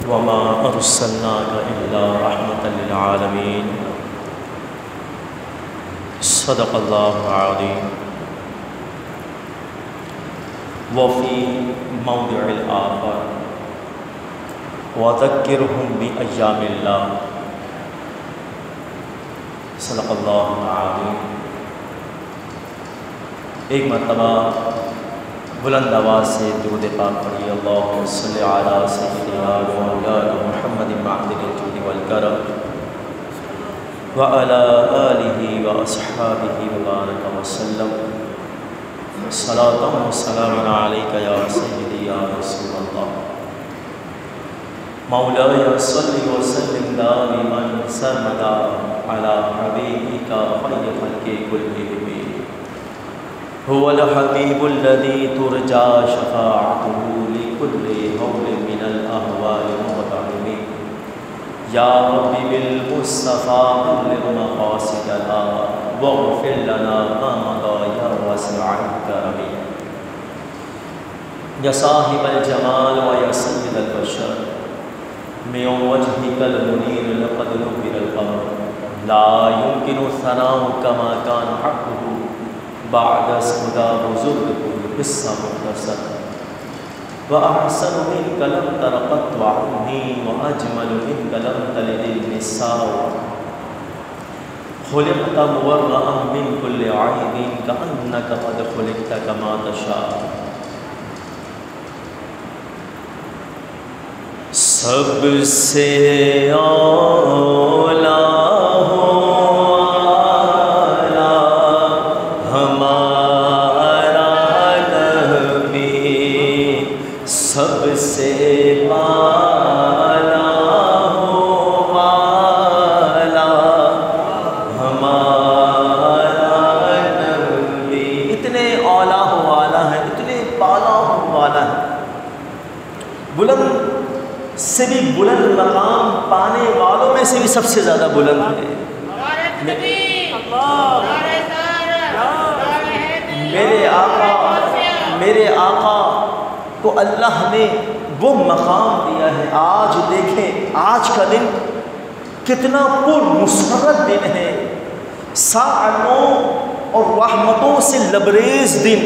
وما أرسلناك إلا رحمة للعالمين صدق الله العظيم. وفي موضع آخر وذكرهم بأيام الله صدق الله العظيم. ایک مرتبہ بلند آواز سے درود پاک پڑھی. اللہم صلی علی سیدنا مولانا محمد معدن الجود والکرم وعلی آلہ واصحابہ وبارک وسلم. صلاۃ و سلام علیک یا سیدی یا رسول اللہ. مولاي صل وسلم دائما سرمدا على حبيبك خير خلق كلهم. هو الحبيب الذي ترجى شفاعته لكل هول من الأهوال مقتحم. يا رب بالمصطفى بلغ مقاصدنا واغفر لنا ما مضى يا واسع الكرم. يا صاحب الجمال ويا سيد البشر من وجهك المنير لقد نور القمر. لا يمكن الثناء كما كان حقه بعد اسمدا بزرگ قصہ مختصر. وأحسن منك لم تر قط عني وأجمل منك لم تلد النساء. خلقت مورعا من كل عيب كأنك قد خلقت كما تشاء. سب سے اولا سب سے بالا ہو والا ہمارا نبی. اتنے اولا ہو والا ہے, اتنے بالا ہو والا ہے, بلند سے بھی بلند مقام پانے والوں میں سے بھی سب سے زیادہ بلند ہے. میرے آقا کو اللہ نے وہ مقام دیا ہے. آج دیکھیں, آج کا دن کتنا پر مسرت دن ہے, سعادتوں اور رحمتوں سے لبریز دن.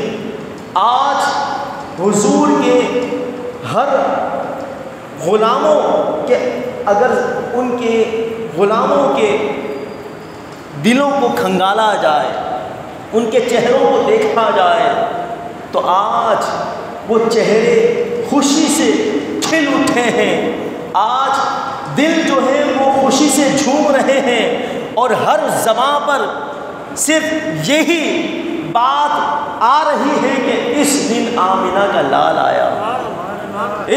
آج حضور کے ہر غلاموں کے, اگر ان کے غلاموں کے دلوں کو کھنگالا جائے, ان کے چہروں کو دیکھا جائے, تو آج وہ چہرے خوشی سے کھل اٹھے ہیں. آج دل جو ہے وہ خوشی سے جھوم رہے ہیں, اور ہر زبان پر صرف یہی بات آ رہی ہے کہ اس دن آمنہ کا لال آیا,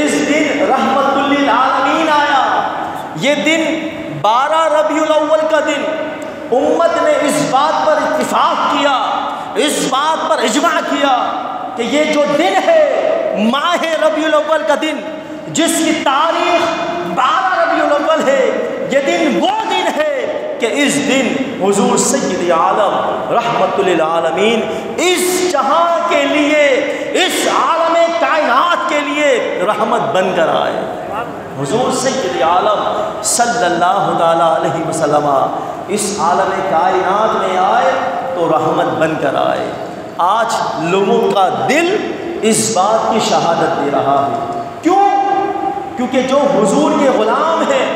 اس دن رحمت للعالمین آیا. یہ دن 12 ربیع الاول کا دن امت نے اس بات پر اتفاق کیا, اس بات پر اجماع کیا کہ یہ جو دن ہے ماہ ربیع الاول کا دن, جس کی تاریخ 12 ربیع الاول ہے, یہ دن وہ دن ہے کہ اس دن حضور سید عالم رحمت للعالمین اس جہاں کے لیے, اس عالم کائنات کے لیے رحمت بن کر آئے. حضور سید عالم صلی اللہ علیہ وسلم اس عالم کائنات میں آئے تو رحمت بن کر آئے. آج لوگوں کا دل اس بات کی شہادت دے رہا ہے. کیوں؟ کیونکہ جو حضور کے غلام ہیں,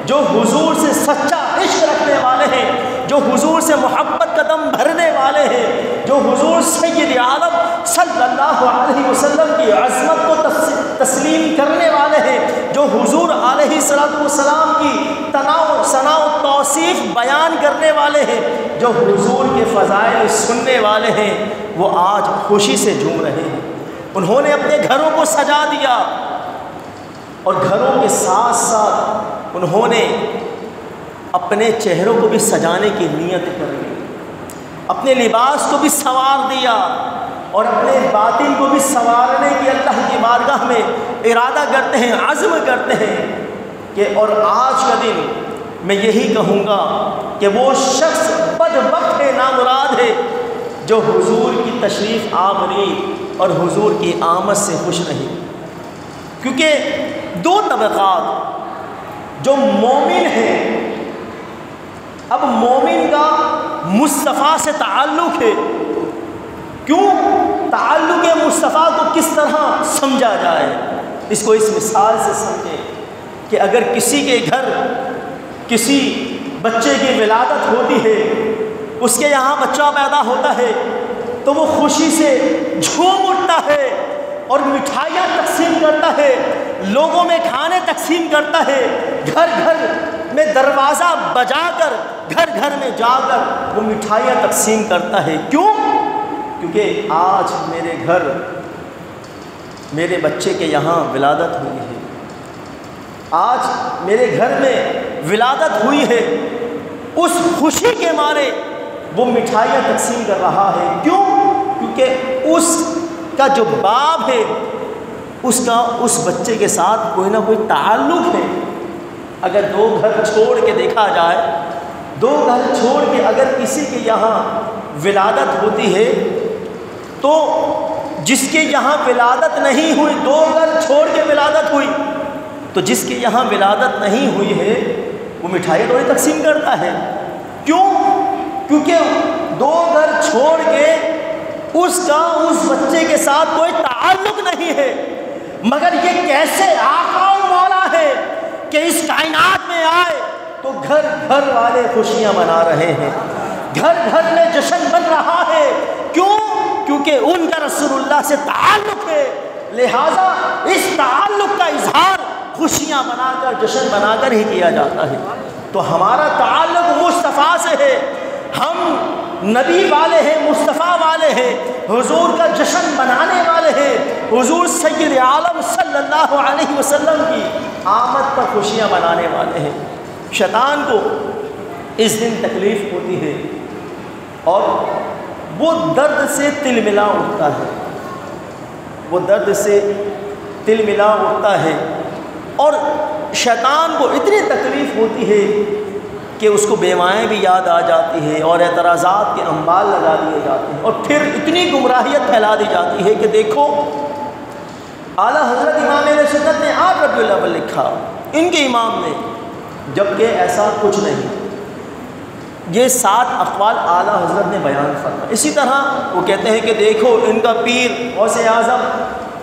جو حضور سے سچا عشق رکھنے والے ہیں, جو حضور سے محبت کا دم بھرنے والے ہیں, جو حضور سید عالم صلی اللہ علیہ وسلم کی عظمت کو تسلیم کرنے والے ہیں, جو حضور علیہ السلام کی ثنا و توصیف بیان کرنے والے ہیں, جو حضور کے فضائل سننے والے ہیں, وہ آج خوشی سے جھوم رہے ہیں. انہوں نے اپنے گھروں کو سجا دیا, اور گھروں کے ساتھ ساتھ انہوں نے اپنے چہروں کو بھی سجانے کی نیت کر لی, اپنے لباس کو بھی سنوار دیا, اور اپنے باطن کو بھی سنوارنے کی اللہ کی بارگاہ میں ارادہ کرتے ہیں, عزم کرتے ہیں کہ اور آج کا دن میں یہی کہوں گا کہ وہ شخص بدبخت ہے, نامراد ہے, جو حضور کی تشریف آوری اور حضور کی آمد سے خوش نہیں. کیونکہ دو طبقات جو مومن ہے، اب مومن کا مصطفیٰ سے تعلق ہے، کیوں تعلق مصطفیٰ کو کس طرح سمجھا جائے؟ اس کو اس مثال سے سمجھیں کہ اگر کسی کے گھر کسی بچے کی ولادت ہوتی ہے، اس کے یہاں بچہ پیدا ہوتا ہے تو وہ خوشی سے جھوم اٹھتا ہے اور مٹھائیاں تقسیم کرتا ہے، لوگوں میں کھانے تقسیم کرتا ہے، گھر گھر میں دروازہ بجا کر گھر گھر میں جا کر وہ مٹھائیاں تقسیم کرتا ہے۔ کیوں؟ کیونکہ آج میرے گھر میرے بچے کے یہاں ولادت ہوئی ہے، آج میرے گھر میں ولادت ہوئی ہے، اس خوشی کے مارے وہ مٹھائیاں تقسیم کر رہا ہے۔ کیوں؟ کیونکہ اس کا جو باپ ہے اس کا اس بچے کے ساتھ کوئی نہ کوئی تعلق ہے۔ اگر دو گھر چھوڑ کے دیکھا جائے، دو گھر چھوڑ کے اگر کسی کے یہاں ولادت ہوتی ہے تو جس کے یہاں ولادت نہیں ہوئی، دو گھر چھوڑ کے ولادت ہوئی تو جس کے یہاں ولادت نہیں ہوئی ہے وہ مٹھائیاں تھوڑی تقسیم کرتا ہے۔ کیوں؟ کیونکہ دو گھر چھوڑ کے اس کا اس بچے کے ساتھ کوئی تعلق نہیں ہے۔ مگر یہ کیسے آقا و مولا ہے کہ اس کائنات میں آئے تو گھر گھر والے خوشیاں منا رہے ہیں، گھر گھر میں جشن بن رہا ہے۔ کیوں؟ کیونکہ ان کا رسول اللہ سے تعلق ہے، لہٰذا اس تعلق کا اظہار خوشیاں منا کر جشن بنا کر ہی کیا جاتا ہے۔ تو ہمارا تعلق مصطفیٰ سے ہے، ہم نبی والے ہیں، مصطفیٰ والے ہیں، حضور کا جشن منانے والے ہیں، حضور سید عالم صلی اللہ علیہ وسلم کی آمد پر خوشیاں منانے والے ہیں۔ شیطان کو اس دن تکلیف ہوتی ہے اور وہ درد سے تل ملا اٹھتا ہے، وہ درد سے تل ملا اٹھتا ہے اور شیطان کو اتنی تکلیف ہوتی ہے کہ اس کو بیوائیں بھی یاد آ جاتی ہے اور اعتراضات کے انبال لگا دیے جاتے ہیں اور پھر اتنی گمراہیت پھیلا دی جاتی ہے کہ دیکھو اعلیٰ حضرت امام اہل سنت نے 8 ربیع الاول لکھا، ان کے امام نے، جبکہ ایسا کچھ نہیں۔ یہ 7 اقوال اعلیٰ حضرت نے بیان فرمائے۔ اسی طرح وہ کہتے ہیں کہ دیکھو ان کا پیر غوث اعظم،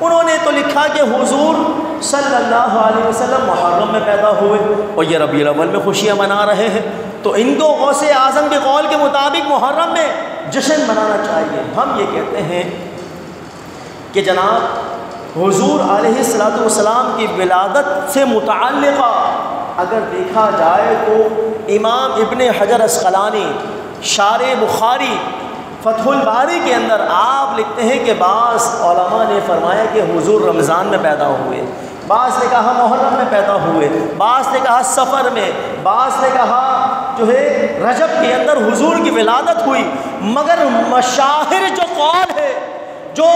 انہوں نے تو لکھا کہ حضور صلی اللہ علیہ وسلم محرم میں پیدا ہوئے اور یہ ربیع الاول میں خوشیاں منا رہے ہیں، تو ان کو غوث اعظم کے قول کے مطابق محرم میں جشن منانا چاہیے۔ ہم یہ کہتے ہیں کہ جناب حضور علیہ الصلوۃ والسلام کی ولادت سے متعلقہ اگر دیکھا جائے تو امام ابن حجر عسقلانی شارح بخاری فتح الباری کے اندر آپ لکھتے ہیں کہ بعض علماء نے فرمایا کہ حضور رمضان میں پیدا ہوئے، بعض نے کہا محرم میں پیدا ہوئے، بعض نے کہا سفر میں، بعض نے کہا جو ہے رجب کے اندر حضور کی ولادت ہوئی۔ مگر مشاہر جو قول ہے، جو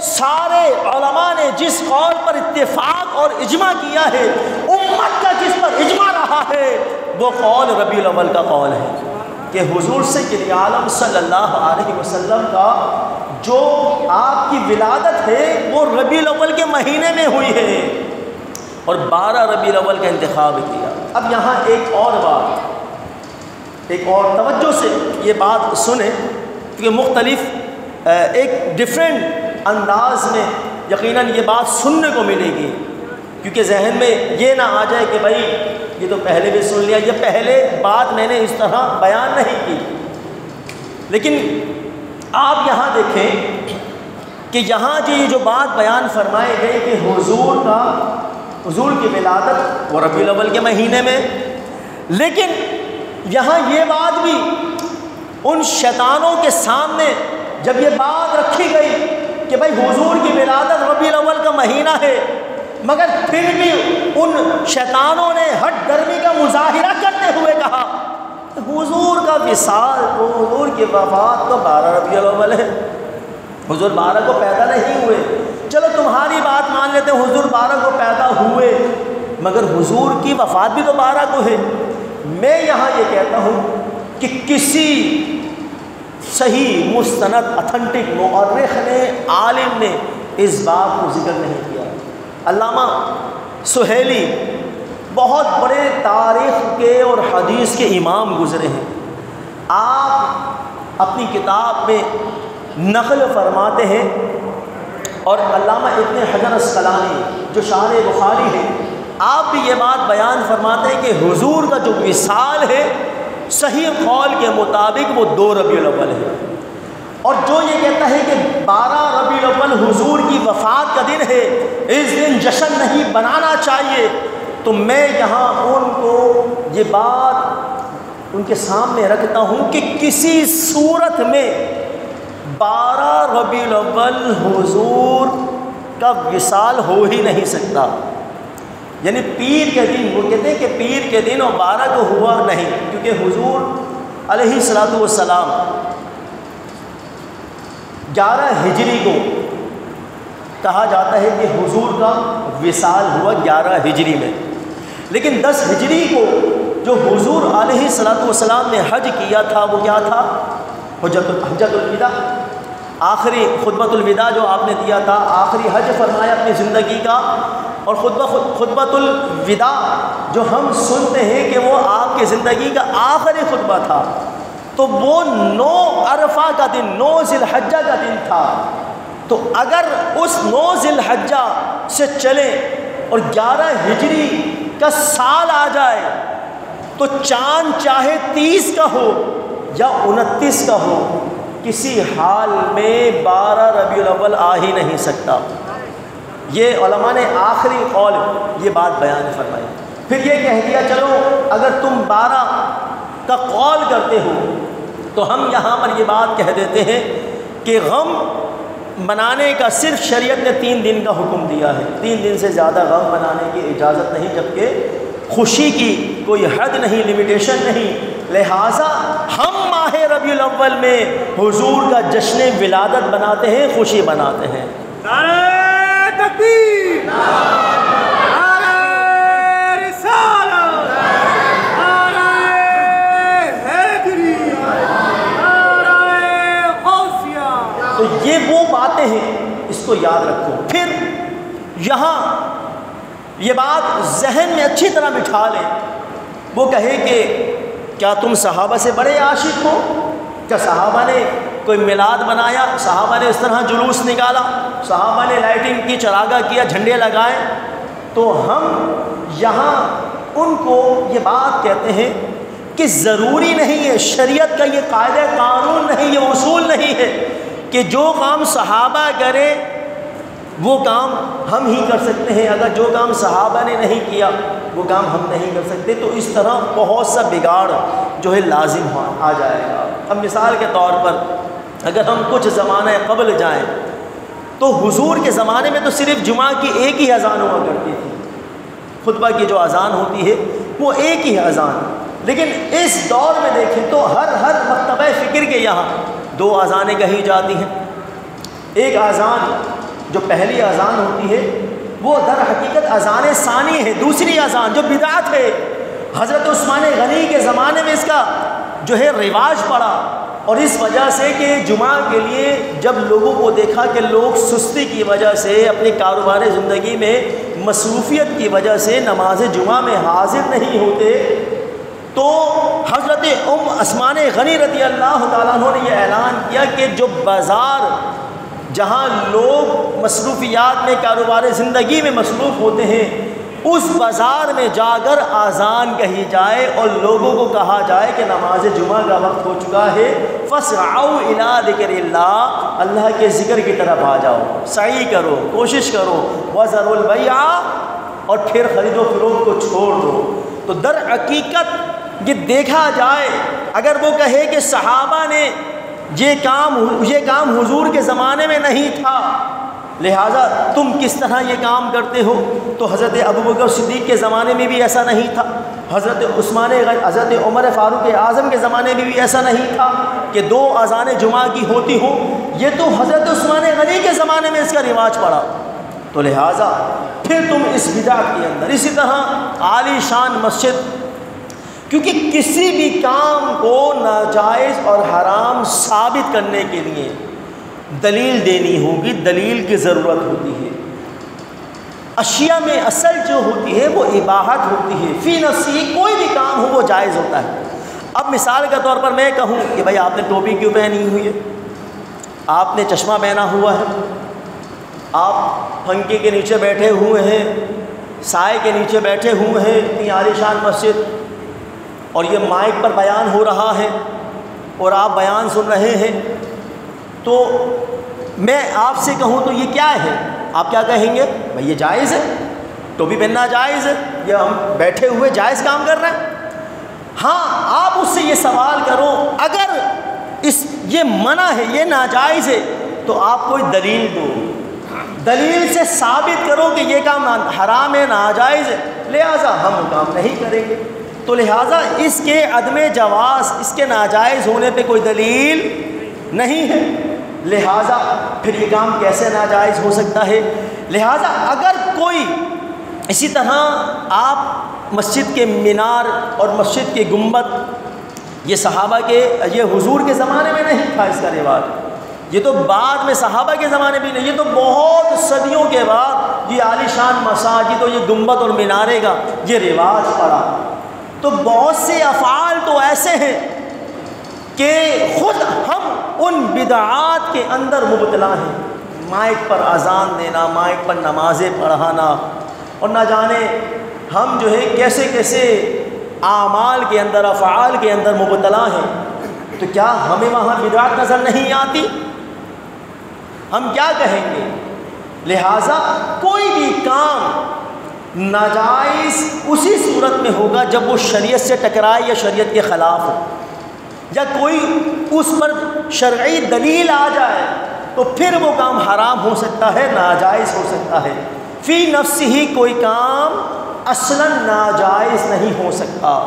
سارے علماء نے جس قول پر اتفاق اور اجماع کیا ہے، امت کا جس پر اجماع رہا ہے، وہ قول ربیع الاول کا قول ہے کہ حضور سید عالم صلی اللہ علیہ وسلم کا جو آپ کی ولادت ہے وہ ربیع الاول کے مہینے میں ہوئی ہے اور 12 ربیع الاول کا انتخاب کیا۔ اب یہاں ایک اور بات، ایک اور توجہ سے یہ بات سنیں کہ مختلف ایک ڈیفرنٹ انداز میں یقیناً یہ بات سننے کو ملے گی، کیونکہ ذہن میں یہ نہ آ جائے کہ بھائی یہ تو پہلے بھی سن لیا، یہ پہلے بات میں نے اس طرح بیان نہیں کی۔ لیکن آپ یہاں دیکھیں کہ یہاں جو بات بیان فرمائے گئی کہ حضور کی ولادت وہ ربیع الاول کے مہینے میں، لیکن یہاں یہ بات بھی ان شیطانوں کے سامنے جب یہ بات رکھی گئی کہ بھائی حضور کی ولادت ربیع الاول کا مہینہ ہے، مگر پھر بھی ان شیطانوں نے ہٹ درمی کا مظاہرہ کرتے ہوئے کہا حضور کا وصال تو حضور کی وفات تو 12 ربیع الاول ہے، حضور 12 کو پیدا نہیں ہوئے۔ چلو تمہاری بات مان لیتے ہیں، حضور 12 کو پیدا ہوئے مگر حضور کی وفات بھی تو 12 کو ہے۔ میں یہاں یہ کہتا ہوں کہ کسی صحیح مستند اتھنٹک مورخ نے، عالم نے اس بات کو ذکر نہیں کیا۔ علامہ سہیلی بہت بڑے تاریخ کے اور حدیث کے امام گزرے ہیں۔ آپ اپنی کتاب میں نقل فرماتے ہیں، اور علامہ ابن حجر اسقلانی جو شارح بخاری ہیں، آپ بھی یہ بات بیان فرماتے ہیں کہ حضور کا جو وصال ہے صحیح قول کے مطابق وہ 2 ربیع الاول ہے، اور جو یہ کہتا ہے کہ 12 ربیع الاول حضور کی وفات کا دن ہے، اس دن جشن نہیں بنانا چاہیے، تو میں یہاں ان کو یہ بات ان کے سامنے رکھتا ہوں کہ کسی صورت میں 12 ربیع الاول حضور کا وصال ہو ہی نہیں سکتا، یعنی پیر کے دن، وہ کہتے ہیں کہ پیر کے دن اور 12 کو ہوا نہیں، کیونکہ حضور علیہ الصلوۃ والسلام 11 ہجری کو کہا جاتا ہے کہ حضور کا وصال ہوا 11 ہجری میں، لیکن 10 ہجری کو جو حضور علیہ الصلوۃ والسلام نے حج کیا تھا وہ کیا تھا؟ حجۃ الوداع، آخری خطبۃ الوداع جو آپ نے دیا تھا، آخری حج فرمایا اپنی زندگی کا، اور خطبۃ الوداع جو ہم سنتے ہیں کہ وہ آپ کی زندگی کا آخری خطبہ تھا، تو وہ 9 عرفہ کا دن، 9 ذی الحجہ کا دن تھا، تو اگر اس 9 ذی الحجہ سے چلے اور 11 ہجری کا سال آ جائے تو چاند چاہے 30 کا ہو یا 29 کا ہو، کسی حال میں 12 ربیع الاول آ ہی نہیں سکتا۔ یہ علماء نے آخری قول یہ بات بیان فرمائی۔ پھر یہ کہہ دیا چلو اگر تم 12 کا قول کرتے ہو تو ہم یہاں پر یہ بات کہہ دیتے ہیں کہ غم منانے کا صرف شریعت نے 3 دن کا حکم دیا ہے، 3 دن سے زیادہ غم منانے کی اجازت نہیں، جبکہ خوشی کی کوئی حد نہیں، لمیٹیشن نہیں، لہٰذا ہم ماہ ربیع الاول میں حضور کا جشن ولادت بناتے ہیں، خوشی مناتے ہیں۔ نعرہ تکبیر، نعرہ رسالت، نعرہ حیدری، نعرہ غوثیہ۔ تو یہ وہ باتیں ہیں، اس کو یاد رکھو۔ پھر یہاں یہ بات ذہن میں اچھی طرح بٹھا لیں، وہ کہے کہ کیا تم صحابہ سے بڑے عاشق ہو؟ کیا صحابہ نے کوئی میلاد بنایا، صحابہ نے اس طرح جلوس نکالا، صحابہ نے لائٹنگ کی، چراغاں کیا، جھنڈے لگائے؟ تو ہم یہاں ان کو یہ بات کہتے ہیں کہ ضروری نہیں ہے، شریعت کا یہ قاعدہ قانون نہیں، یہ اصول نہیں ہے کہ جو کام صحابہ کرے وہ کام ہم ہی کر سکتے ہیں، اگر جو کام صحابہ نے نہیں کیا وہ کام ہم نہیں کر سکتے، تو اس طرح بہت سا بگاڑ جو ہے لازم آ جائے گا۔ اب مثال کے طور پر اگر ہم کچھ زمانہ قبل جائیں تو حضور کے زمانے میں تو صرف جمعہ کی ایک ہی اذان ہوا کرتی تھی، خطبہ کی جو اذان ہوتی ہے وہ ایک ہی اذان، لیکن اس دور میں دیکھیں تو ہر مکتبہ فکر کے یہاں 2 اذانیں کہی جاتی ہیں۔ ایک اذان جو پہلی اذان ہوتی ہے وہ در حقیقت اذان ثانی ہے، دوسری اذان جو بدعت ہے، حضرت عثمان غنی کے زمانے میں اس کا جو ہے رواج پڑا، اور اس وجہ سے کہ جمعہ کے لیے جب لوگوں کو دیکھا کہ لوگ سستی کی وجہ سے، اپنی کاروبار زندگی میں مصروفیت کی وجہ سے نماز جمعہ میں حاضر نہیں ہوتے، تو حضرت عثمان غنی رضی اللہ تعالیٰ عنہ نے یہ اعلان کیا کہ جو بازار جہاں لوگ مصروفیات میں، کاروبار زندگی میں مصروف ہوتے ہیں، اس بازار میں جا کر اذان کہی جائے اور لوگوں کو کہا جائے کہ نماز جمعہ کا وقت ہو چکا ہے، فَاسْعَوْا إِلَىٰ ذِكْرِ اللَّهِ، اللہ کے ذکر کی طرف آ جاؤ، سعی کرو، کوشش کرو، وَذَرُوا الْبَيْعَ، اور پھر خرید و فروخت کو چھوڑ دو۔ تو در حقیقت یہ دیکھا جائے، اگر وہ کہے کہ صحابہ نے یہ کام حضور کے زمانے میں نہیں تھا، لہٰذا تم کس طرح یہ کام کرتے ہو، تو حضرت ابوبکر صدیق کے زمانے میں بھی ایسا نہیں تھا، حضرت عمر فاروق اعظم کے زمانے میں بھی ایسا نہیں تھا کہ 2 اذانیں جمعہ کی ہوتی ہوں، یہ تو حضرت عثمان غنی کے زمانے میں اس کا رواج پڑا، تو لہٰذا پھر تم اس بدعت کے اندر۔ اسی طرح عالی شان مسجد، کیونکہ کسی بھی کام کو ناجائز اور حرام ثابت کرنے کے لیے دلیل دینی ہوگی، دلیل کی ضرورت ہوتی ہے۔ اشیاء میں اصل جو ہوتی ہے وہ اباحت ہوتی ہے، فی نفسی کوئی بھی کام ہو وہ جائز ہوتا ہے۔ اب مثال کے طور پر میں کہوں کہ بھائی آپ نے ٹوپی کیوں پہنی ہوئی ہے، آپ نے چشمہ پہنا ہوا ہے، آپ پنکھے کے نیچے بیٹھے ہوئے ہیں، سائے کے نیچے بیٹھے ہوئے ہیں، اتنی عالیشان مسجد، اور یہ مائک پر بیان ہو رہا ہے اور آپ بیان سن رہے ہیں، تو میں آپ سے کہوں تو یہ کیا ہے، آپ کیا کہیں گے؟ بھائی یہ جائز ہے، ٹوپی پہننا جائز ہے، یہ ہم بیٹھے ہوئے جائز کام کر رہے ہیں۔ ہاں آپ اس سے یہ سوال کرو اگر یہ منع ہے، یہ ناجائز ہے، تو آپ کوئی دلیل دو، دلیل سے ثابت کرو کہ یہ کام حرام ہے، ناجائز ہے، لہٰذا ہم وہ کام نہیں کریں گے۔ تو لہٰذا اس کے عدم جواز، اس کے ناجائز ہونے پہ کوئی دلیل نہیں ہے، لہٰذا پھر یہ کام کیسے ناجائز ہو سکتا ہے؟ لہٰذا اگر کوئی اسی طرح آپ مسجد کے مینار اور مسجد کے گنبد، یہ صحابہ کے، یہ حضور کے زمانے میں نہیں تھا اس کا رواج، یہ تو بعد میں صحابہ کے زمانے بھی نہیں، یہ تو بہت صدیوں کے بعد یہ عالیشان مساجد اور یہ گنبد اور مینارے کا یہ رواج پڑا۔ تو بہت سے افعال تو ایسے ہیں کہ خود ہم ان بدعات کے اندر مبتلا ہیں، مائک پر اذان دینا، مائک پر نمازیں پڑھانا، اور نہ جانے ہم جو ہے کیسے کیسے اعمال کے اندر، افعال کے اندر مبتلا ہیں۔ تو کیا ہمیں وہاں بدعت نظر نہیں آتی؟ ہم کیا کہیں گے؟ لہٰذا کوئی بھی کام ناجائز اسی صورت میں ہوگا جب وہ شریعت سے ٹکرائے یا شریعت کے خلاف ہو، یا کوئی اس پر شرعی دلیل آ جائے تو پھر وہ کام حرام ہو سکتا ہے، ناجائز ہو سکتا ہے۔ فی نفس ہی کوئی کام اصلاً ناجائز نہیں ہو سکتا۔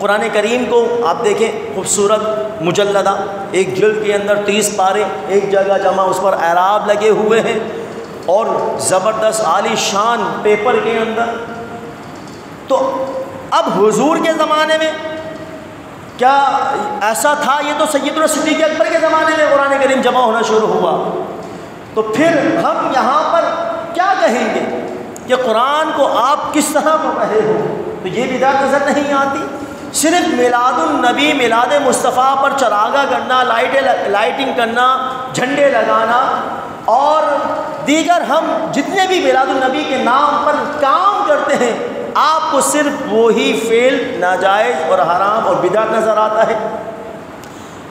قرآن کریم کو آپ دیکھیں، خوبصورت مجلدہ، ایک جلد کے اندر 30 پارے ایک جگہ جمع، اس پر اعراب لگے ہوئے ہیں، اور زبردست عالی شان پیپر کے اندر۔ تو اب حضور کے زمانے میں کیا ایسا تھا؟ یہ تو سیدنا صدیق اکبر کے زمانے میں قرآن کریم جمع ہونا شروع ہوا۔ تو پھر ہم یہاں پر کیا کہیں گے کہ قرآن کو آپ کس طرح پڑھ رہے ہو؟ تو یہ بدعت نظر نہیں آتی؟ صرف میلاد النبی، میلاد مصطفیٰ پر چراغاں کرنا، لائٹنگ کرنا، جھنڈے لگانا، اور دیگر ہم جتنے بھی میلاد النبی کے نام پر کام کرتے ہیں، آپ کو صرف وہی فعل ناجائز اور حرام اور بدعت نظر آتا ہے؟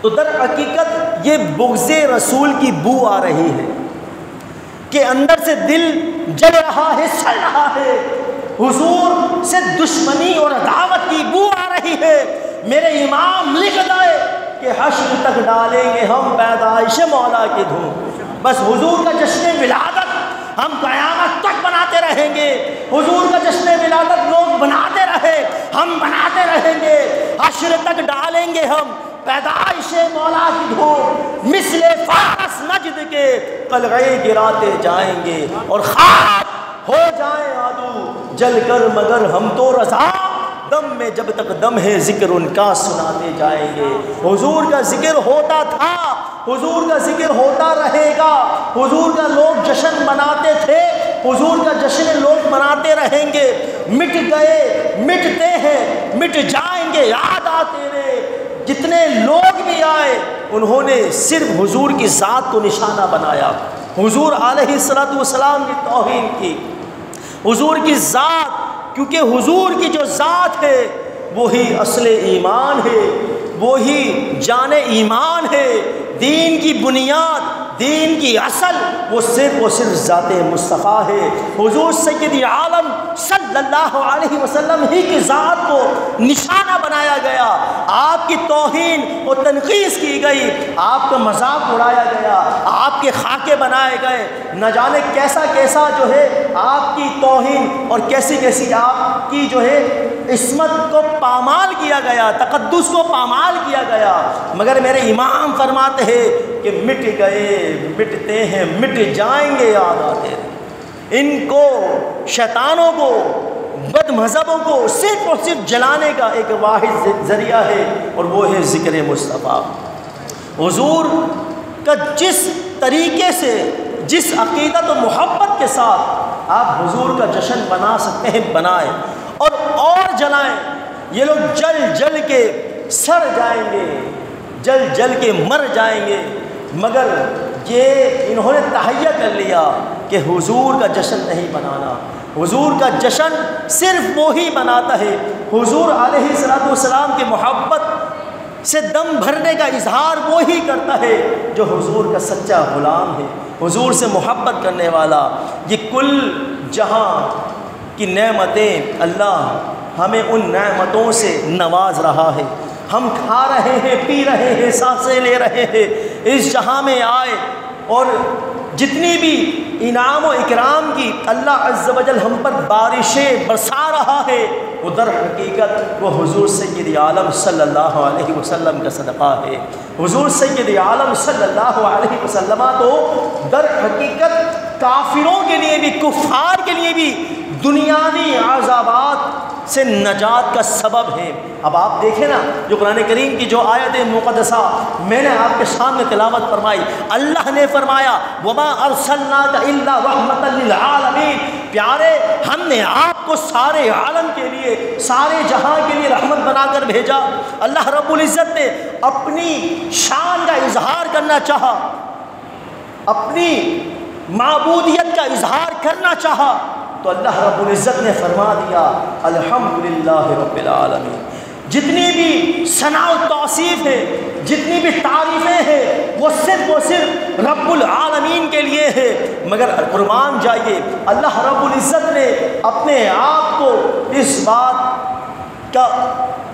تو در حقیقت یہ بغض رسول کی بو آ رہی ہے کہ اندر سے دل جل رہا ہے، سڑ رہا ہے، حضور سے دشمنی اور عداوت کی بو آ رہی ہے۔ میرے امام لکھ دائے کہ حشر تک ڈالیں گے ہم پیدائش مولا کی دھوم، بس حضور کا جشن ولادت ہم قیامت تک بناتے رہیں گے، حضور کا جشن ولادت لوگ بناتے رہے، ہم بناتے رہیں گے، حشر تک ڈالیں گے ہم پیدائش مولا کی دھوم، مثل فارس نجد کے قلعے گراتے جائیں گے، اور خاک ہو جائیں عدو جل کر مگر ہم تو رضا، دم میں جب تک دم ہے ذکر ان کا سناتے جائیں گے۔ حضور کا ذکر ہوتا تھا، حضور کا ذکر ہوتا رہے گا، حضور کا لوگ جشن مناتے تھے، حضور کا جشن لوگ مناتے رہیں گے۔ مٹ گئے، مٹتے ہیں، مٹ جائیں گے یاد آتے رہے، جتنے لوگ بھی آئے انہوں نے صرف حضور کی ذات کو نشانہ بنایا، حضور علیہ السلام کی توہین کی، حضور کی ذات، کیونکہ حضور کی جو ذات ہے وہی اصل ایمان ہے، وہی جان ایمان ہے، دین کی بنیاد، دین کی اصل وہ صرف ذات مصطفیٰ ہے۔ حضور سید عالم صلی اللہ علیہ وسلم ہی کی ذات کو نشانہ بنایا گیا، آپ کی توہین و تنقیص کی گئی، آپ کا مذاق اڑایا گیا، آپ کے خاکے بنائے گئے، نہ جانے کیسا کیسا جو ہے آپ کی توہین اور کیسی کیسی آپ کی جو ہے عصمت کو پامال کیا گیا، تقدس کو پامال کیا گیا، مگر میرے امام فرماتے ہیں کہ مٹ گئے، مٹتے ہیں، مٹ جائیں گے یاد آتے ہیں۔ ان کو، شیطانوں کو، بد مذہبوں کو صرف اور صرف جلانے کا ایک واحد ذریعہ ہے، اور وہ ہے ذکر مصطفیٰ۔ حضور کا جس طریقے سے، جس عقیدت و محبت کے ساتھ آپ حضور کا جشن بنا سکتے ہیں بنائیں اور جلائیں۔ یہ لوگ جل جل کے سڑ جائیں گے، جل جل کے مر جائیں گے، مگر یہ انہوں نے تہیہ کر لیا کہ حضور کا جشن نہیں بنانا۔ حضور کا جشن صرف وہی مناتا ہے، حضور علیہ الصلوۃ والسلام کی محبت سے دم بھرنے کا اظہار وہی کرتا ہے جو حضور کا سچا غلام ہے، حضور سے محبت کرنے والا۔ یہ کل جہاں کی نعمتیں اللہ ہمیں ان نعمتوں سے نواز رہا ہے، ہم کھا رہے ہیں، پی رہے ہیں، سانسیں لے رہے ہیں، اس جہاں میں آئے اور جتنی بھی انعام و اکرام کی اللہ عز و جل ہم پر بارشیں برسا رہا ہے، وہ در حقیقت وہ حضور سید عالم صلی اللہ علیہ وسلم کا صدقہ ہے۔ حضور سید عالم صلی اللہ علیہ وسلم تو در حقیقت کافروں کے لیے بھی، کفار کے لیے بھی دنیاوی عذابات سے نجات کا سبب ہے۔ اب آپ دیکھیں نا، جو قرآن کریم کی جو آیت مقدسہ میں نے آپ کے سامنے تلاوت فرمائی، اللہ نے فرمایا وَمَا أَرْسَلْنَاكَ إِلَّا رَحْمَةً لِلْعَالَمِينَ، پیارے ہم نے آپ کو سارے عالم کے لیے، سارے جہاں کے لیے رحمت بنا کر بھیجا۔ اللہ رب العزت نے اپنی شان کا اظہار کرنا چاہا، اپنی معبودیت کا اظہار کرنا چاہا تو اللہ رب العزت نے فرما دیا الحمدللہ رب العالمین۔ جتنی بھی ثناء و توصیف ہے، جتنی بھی تعریفیں ہیں، وہ صرف رب العالمین کے لیے ہے۔ مگر قربان جائیے، اللہ رب العزت نے اپنے آپ کو اس بات کا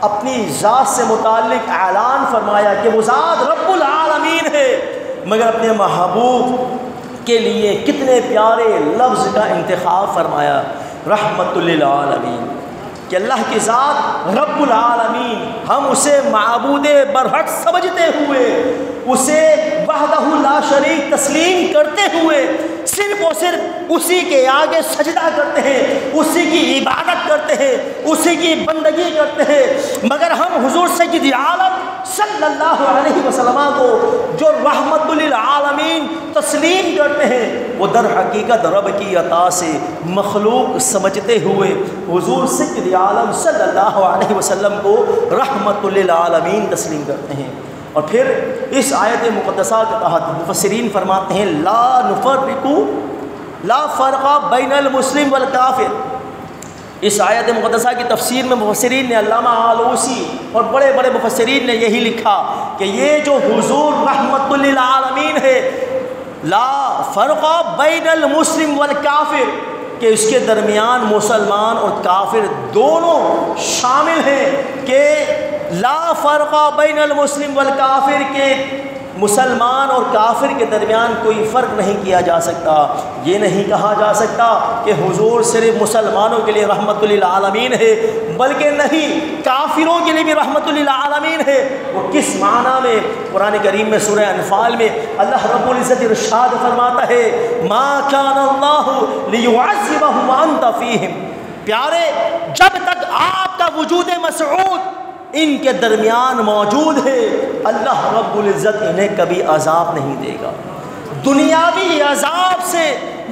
اپنی ذات سے متعلق اعلان فرمایا کہ وہ ذات رب العالمین ہے، مگر اپنے محبوب کے لیے کتنے پیارے لفظ کا انتخاب فرمایا، رحمت للعالمین، کہ اللہ کی ذات رب العالمین، ہم اسے معبود برحق سمجھتے ہوئے، اسے وحدہ لا شریک تسلیم کرتے ہوئے صرف اور صرف اسی کے آگے سجدہ کرتے ہیں، اسی کی عبادت کرتے ہیں، اسی کی بندگی کرتے ہیں، مگر ہم حضور سید عالم صلی اللہ علیہ وسلم کو جو رحمت للعالمین تسلیم کرتے ہیں، وہ در حقیقت رب کی عطا سے مخلوق سمجھتے ہوئے حضور سید عالم صلی اللہ علیہ وسلم کو رحمت للعالمین تسلیم کرتے ہیں۔ اور پھر اس آیت مقدسہ کے تحت مفسرین فرماتے ہیں لا فرق بین المسلم والکافر۔ اس آیت مقدسہ کی تفسیر میں مفسرین نے، علامہ آلوسی اور بڑے بڑے مفسرین نے یہی لکھا کہ یہ جو حضور رحمت للعالمین ہے، لا فرق بین المسلم والکافر، کہ اس کے درمیان مسلمان اور کافر دونوں شامل ہیں، کہ لا فرق بین المسلم والکافر، کے مسلمان اور کافر کے درمیان کوئی فرق نہیں کیا جا سکتا۔ یہ نہیں کہا جا سکتا کہ حضور صرف مسلمانوں کے لیے رحمت للعالمین ہے، بلکہ نہیں، کافروں کے لیے بھی رحمت للعالمین ہے۔ وہ کس معنی میں؟ قرآن کریم میں سورہ انفال میں اللہ رب العزت ارشاد فرماتا ہے ما کان اللہ لیعذبہم وانت فیہم، پیارے جب تک آپ کا وجود مسعود ان کے درمیان موجود ہے، اللہ رب العزت انہیں کبھی عذاب نہیں دے گا۔ دنیاوی عذاب سے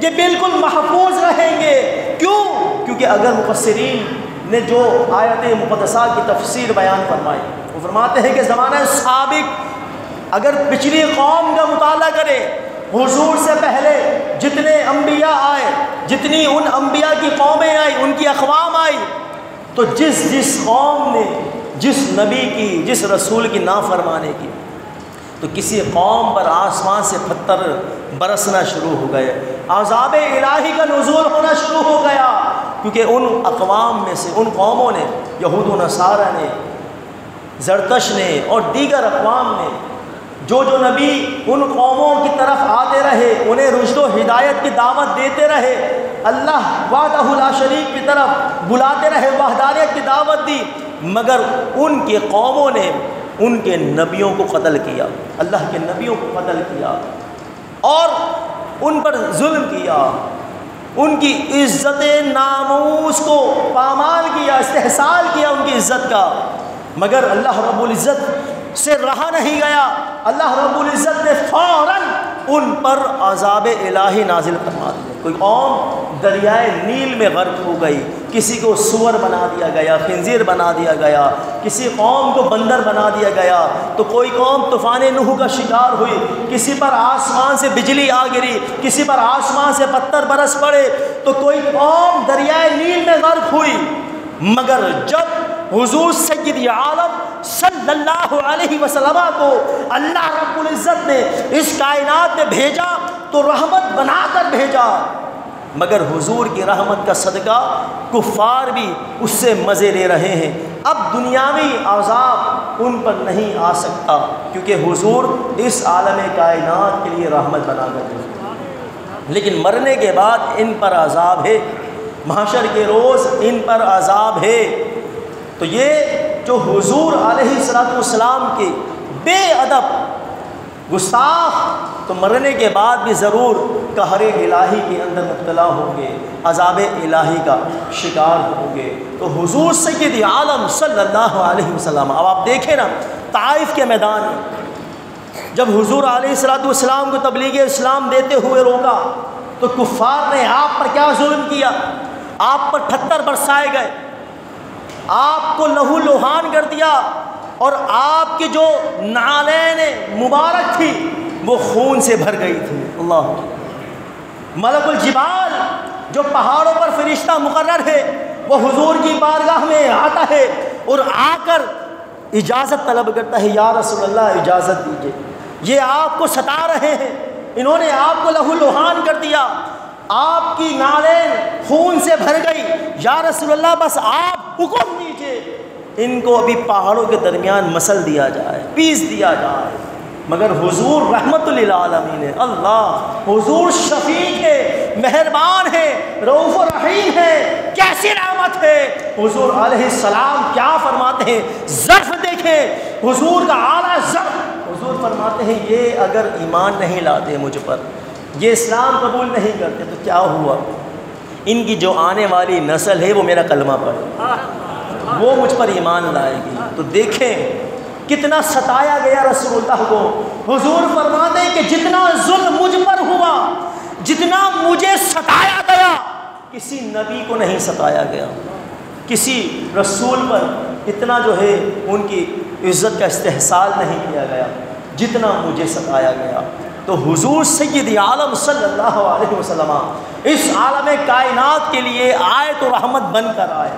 یہ بالکل محفوظ رہیں گے۔ کیوں؟ کیونکہ اگر مفسرین نے جو آیت مقدسہ کی تفسیر بیان فرمائی، وہ فرماتے ہیں کہ زمانہ سابق اگر پچھلی قوم کا مطالعہ کرے، حضور سے پہلے جتنے انبیاء آئے، جتنی ان انبیاء کی قومیں آئی، ان کی اقوام آئی، تو جس قوم نے جس نبی کی، جس رسول کی نافرمانی کی، تو کسی قوم پر آسمان سے پتھر برسنا شروع ہو گئے، عذاب الہی کا نزول ہونا شروع ہو گیا، کیونکہ ان اقوام میں سے، ان قوموں نے، یہود و نصارہ نے، زرتش نے اور دیگر اقوام نے جو نبی ان قوموں کی طرف آتے رہے، انہیں رشد و ہدایت کی دعوت دیتے رہے، اللہ وحدہ لا شریک کی طرف بلاتے رہے، وحدانیت کی دعوت دی، مگر ان کی قوموں نے ان کے نبیوں کو قتل کیا، اللہ کے نبیوں کو قتل کیا اور ان پر ظلم کیا، ان کی عزت ناموس کو پامال کیا، استحصال کیا ان کی عزت کا۔ مگر اللہ رب العزت سے رہا نہیں گیا، اللہ رب العزت نے فوراً ان پر عذاب الہی نازل فرما دیا۔ کوئی قوم دریائے نیل میں غرق ہو گئی، کسی کو سور بنا دیا گیا، خنزیر بنا دیا گیا، کسی قوم کو بندر بنا دیا گیا، تو کوئی قوم طوفان نوح کا شکار ہوئی، کسی پر آسمان سے بجلی آ گری، کسی پر آسمان سے پتھر برس پڑے، تو کوئی قوم دریائے نیل میں غرق ہوئی۔ مگر جب حضور سید عالم صلی اللہ علیہ وسلم کو اللہ رب العزت نے اس کائنات میں بھیجا تو رحمت بنا کر بھیجا، مگر حضور کی رحمت کا صدقہ کفار بھی اس سے مزے لے رہے ہیں۔ اب دنیاوی عذاب ان پر نہیں آ سکتا، کیونکہ حضور اس عالم کائنات کے لیے رحمت بنا کر بھیجا، لیکن مرنے کے بعد ان پر عذاب ہے، محشر کے روز ان پر عذاب ہے۔ تو یہ جو حضور علیہ السلام کے بے ادب گستاخ تو مرنے کے بعد بھی ضرور قہر الہی کے اندر مبتلا ہوں گے، عذاب الہی کا شکار ہوں گے۔ تو حضور سید عالم صلی اللہ علیہ وسلم، اب آپ دیکھیں نا طائف کے میدان میں جب حضور علیہ السلام کو تبلیغ اسلام دیتے ہوئے روکا تو کفار نے آپ پر کیا ظلم کیا، آپ پر پتھر برسائے گئے، آپ کو لہو لوہان کر دیا، اور آپ کی جو نعلین مبارک تھی وہ خون سے بھر گئی تھی۔ اللہ، ملک الجبال جو پہاڑوں پر فرشتہ مقرر ہے وہ حضور کی بارگاہ میں آتا ہے اور آ کر اجازت طلب کرتا ہے، یا رسول اللہ اجازت دیجیے، یہ آپ کو ستا رہے ہیں، انہوں نے آپ کو لہو لوہان کر دیا، آپ کی نعلین خون سے بھر گئی، یا رسول اللہ بس آپ حکم دیجیے ان کو ابھی پہاڑوں کے درمیان مسل دیا جائے، پیس دیا جائے۔ مگر حضور رحمت للعالمین ہے، اللہ حضور شفیق ہے، مہربان ہے، رؤوف رحیم ہے، کیسی رحمت ہے۔ حضور علیہ السلام کیا فرماتے ہیں، ظرف دیکھیں حضور کا اعلیٰ ظرف، حضور فرماتے ہیں یہ اگر ایمان نہیں لاتے مجھ پر، یہ اسلام قبول نہیں کرتے تو کیا ہوا، ان کی جو آنے والی نسل ہے وہ میرا کلمہ پڑھے، وہ مجھ پر ایمان لائے گی۔ تو دیکھیں کتنا ستایا گیا رسول اللہ کو۔ حضور فرماتے ہیں کہ جتنا ظلم مجھ پر ہوا، جتنا مجھے ستایا گیا، کسی نبی کو نہیں ستایا گیا، کسی رسول پر اتنا جو ہے ان کی عزت کا استحصال نہیں کیا گیا جتنا مجھے ستایا گیا۔ تو حضور سید عالم صلی اللہ علیہ وسلم اس عالم کائنات کے لیے آئے تو رحمت بن کر آئے،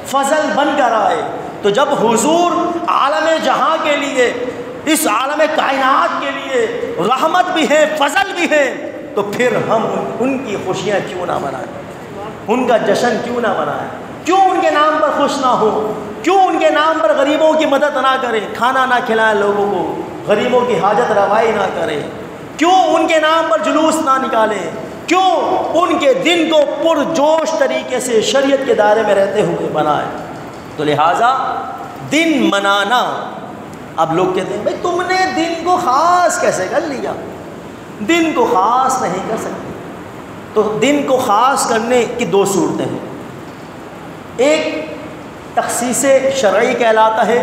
فضل بن کر آئے۔ تو جب حضور عالم جہاں کے لیے، اس عالم کائنات کے لیے رحمت بھی ہے، فضل بھی ہے، تو پھر ہم ان کی خوشیاں کیوں نہ منائیں، ان کا جشن کیوں نہ منائیں، کیوں ان کے نام پر خوش نہ ہو، کیوں ان کے نام پر غریبوں کی مدد نہ کریں، کھانا نہ کھلائیں لوگوں کو، غریبوں کی حاجت روائی نہ کریں، کیوں ان کے نام پر جلوس نہ نکالیں، کیوں ان کے دن کو پرجوش طریقے سے شریعت کے دائرے میں رہتے ہوئے منائیں۔ تو لہٰذا دن منانا، اب لوگ کہتے ہیں بھائی تم نے دن کو خاص کیسے کر لیا، دن کو خاص نہیں کر سکتے۔ تو دن کو خاص کرنے کی دو صورتیں ہیں، ایک تخصیص شرعی کہلاتا ہے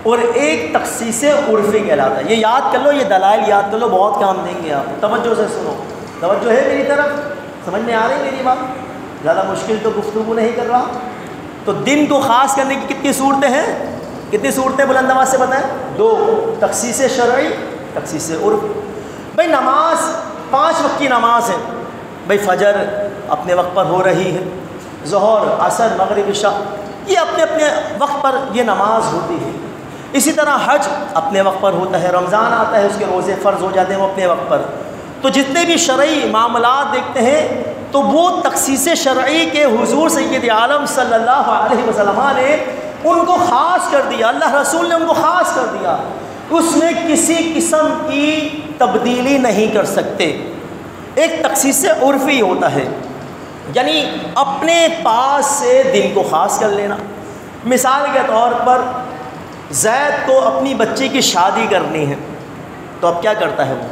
اور ایک تخصیص عرفی کہلاتا ہے۔ یہ یاد کر لو، یہ دلائل یاد کر لو، بہت کام دیں گے آپ۔ توجہ سے سنو، توجہ ہے میری طرف، سمجھ میں آ رہی میری بات، زیادہ مشکل تو گفتگو نہیں کر رہا۔ تو دن کو خاص کرنے کی کتنی صورتیں ہیں، کتنی صورتیں بلند آواز سے بتائیں؟ دو، تخصیص شرعی، تخصیص عرفی۔ بھائی نماز 5 وقت کی نماز ہے، بھائی فجر اپنے وقت پر ہو رہی ہے، ظہر، عصر، مغرب، عشاء یہ اپنے اپنے وقت پر یہ نماز ہوتی ہے۔ اسی طرح حج اپنے وقت پر ہوتا ہے، رمضان آتا ہے اس کے روزے فرض ہو جاتے ہیں وہ اپنے وقت پر۔ تو جتنے بھی شرعی معاملات دیکھتے ہیں تو وہ تخصیص شرعی کے حضور سید عالم صلی اللہ علیہ وسلم نے ان کو خاص کر دیا، اللہ رسول نے ان کو خاص کر دیا، اس میں کسی قسم کی تبدیلی نہیں کر سکتے۔ ایک تخصیص عرفی ہوتا ہے، یعنی اپنے پاس سے دن کو خاص کر لینا۔ مثال کے طور پر زید کو اپنی بچی کی شادی کرنی ہے، تو اب کیا کرتا ہے وہ،